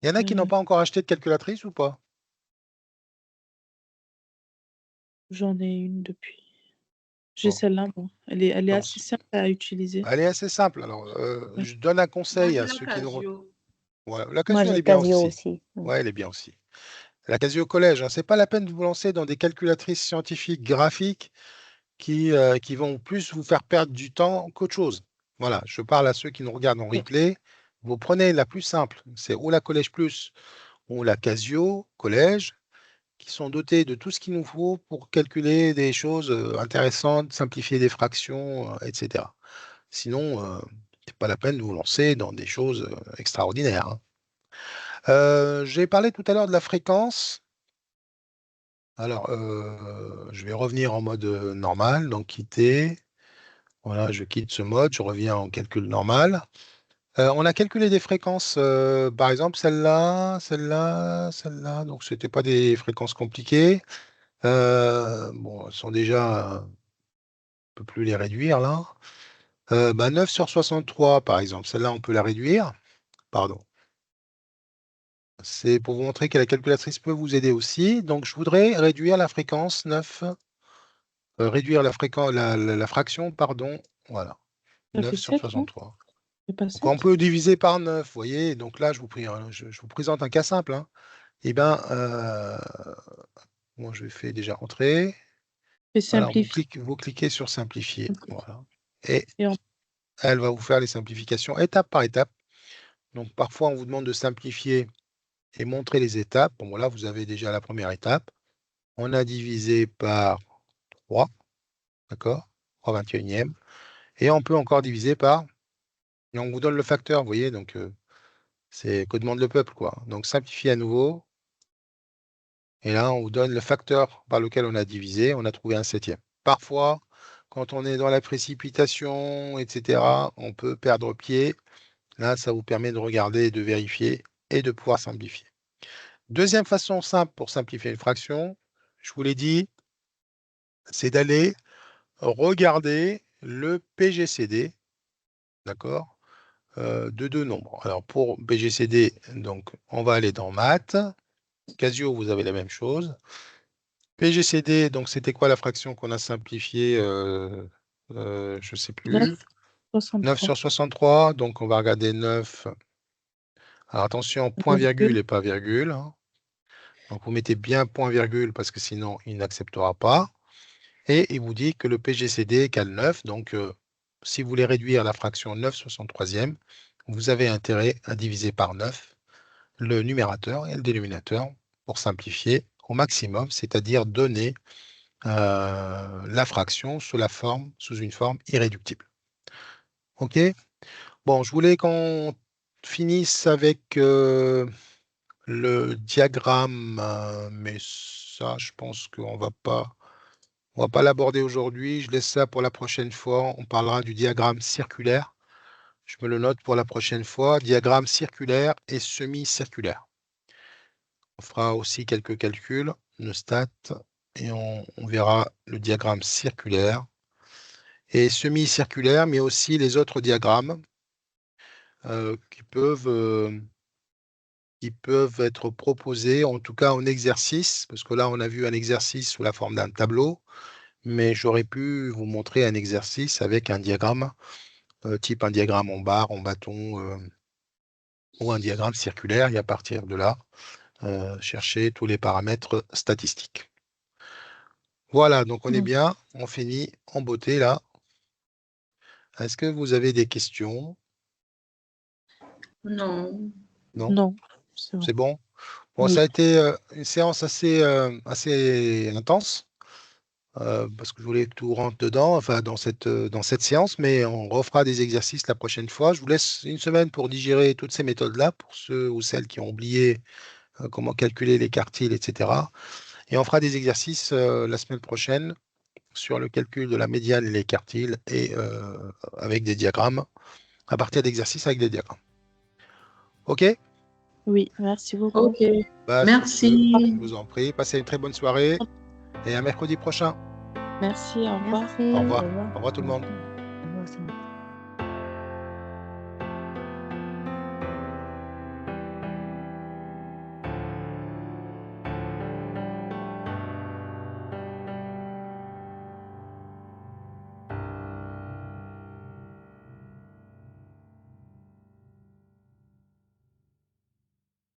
Il y en a qui n'ont pas encore acheté de calculatrice ou pas? J'en ai une depuis. J'ai Bon. celle-là, bon. Elle est Donc, assez simple à utiliser. elle est assez simple. Alors, Oui. je donne un conseil Moi, à j'ai ceux la qui nous... Casio. Voilà. La Moi, Casio, elle j'ai est bien Casio aussi. aussi. Ouais, elle est bien aussi. La Casio au collège, hein, c'est pas la peine de vous lancer dans des calculatrices scientifiques graphiques qui vont plus vous faire perdre du temps qu'autre chose. Voilà, je parle à ceux qui nous regardent en Oui. replay. Vous prenez la plus simple, c'est ou la Collège Plus ou la Casio Collège, qui sont dotés de tout ce qu'il nous faut pour calculer des choses intéressantes, simplifier des fractions, etc. Sinon, c'est pas la peine de vous lancer dans des choses extraordinaires. Hein. J'ai parlé tout à l'heure de la fréquence. Alors, je vais revenir en mode normal, donc quitter. Voilà, je quitte ce mode, je reviens en calcul normal. On a calculé des fréquences, par exemple celle-là, celle-là, celle-là, donc ce n'était pas des fréquences compliquées. Bon, elles sont déjà, on ne peut plus les réduire là. 9 sur 63, par exemple, celle-là, on peut la réduire. Pardon. C'est pour vous montrer que la calculatrice peut vous aider aussi. Donc, je voudrais réduire la fréquence 9, réduire la fréquence, la fraction, pardon, voilà, Ça 9 fait sur 7, non? 63. C'est pas Donc, on 7? peut diviser par 9, vous voyez. Donc là, je vous présente un cas simple. Hein. Eh bien, moi, je fais déjà entrer. Et Alors, simplifie. vous cliquez sur simplifier. Voilà. Et Et en- elle va vous faire les simplifications étape par étape. Donc, parfois, on vous demande de simplifier et montrer les étapes. Bon, voilà, vous avez déjà la première étape. On a divisé par 3, d'accord? 3/21e. Et on peut encore diviser par... Et on vous donne le facteur, vous voyez, donc c'est que demande le peuple, quoi. Donc, simplifier à nouveau. Et là, on vous donne le facteur par lequel on a divisé. On a trouvé un 7e. Parfois, quand on est dans la précipitation, etc., on peut perdre pied. Là, ça vous permet de regarder, de vérifier et de pouvoir simplifier. Deuxième façon simple pour simplifier une fraction, je vous l'ai dit, c'est d'aller regarder le PGCD, d'accord, de deux nombres. Alors, pour PGCD, donc, on va aller dans Maths. Casio, vous avez la même chose. PGCD, donc c'était quoi la fraction qu'on a simplifiée je ne sais 9, plus. 9 63. sur 63, donc on va regarder 9. Alors attention, point virgule et pas virgule. Hein. Donc vous mettez bien point virgule parce que sinon il n'acceptera pas. Et il vous dit que le PGCD égale 9. Donc si vous voulez réduire la fraction 9/63e, vous avez intérêt à diviser par 9 le numérateur et le dénominateur pour simplifier au maximum, c'est-à-dire donner la fraction sous une forme irréductible. OK? Bon, je voulais qu'on finisse avec le diagramme, mais ça, je pense qu'on va pas l'aborder aujourd'hui. Je laisse ça pour la prochaine fois. On parlera du diagramme circulaire. Je me le note pour la prochaine fois. Diagramme circulaire et semi-circulaire. On fera aussi quelques calculs, de stats, et on verra le diagramme circulaire et semi-circulaire, mais aussi les autres diagrammes qui peuvent être proposés, en tout cas en exercice, parce que là, on a vu un exercice sous la forme d'un tableau, mais j'aurais pu vous montrer un exercice avec un diagramme, type un diagramme en barre, en bâton, ou un diagramme circulaire, et à partir de là, chercher tous les paramètres statistiques. Voilà, donc on est bien, on finit en beauté là. Est-ce que vous avez des questions? Non. Non? Non, c'est bon. C'est bon? Bon, Oui. ça a été une séance assez intense, parce que je voulais que tout rentre dedans, enfin dans cette séance, mais on refera des exercices la prochaine fois. Je vous laisse une semaine pour digérer toutes ces méthodes-là, pour ceux ou celles qui ont oublié comment calculer les quartiles, etc. Et on fera des exercices la semaine prochaine sur le calcul de la médiane et les quartiles, et avec des diagrammes, à partir d'exercices avec des diagrammes. OK? Oui, merci beaucoup. Ok. Bah, Merci. je vous en prie. Passez une très bonne soirée et à mercredi prochain. Merci, au revoir. Merci. Au revoir. Au revoir. Au revoir tout le monde. Au revoir.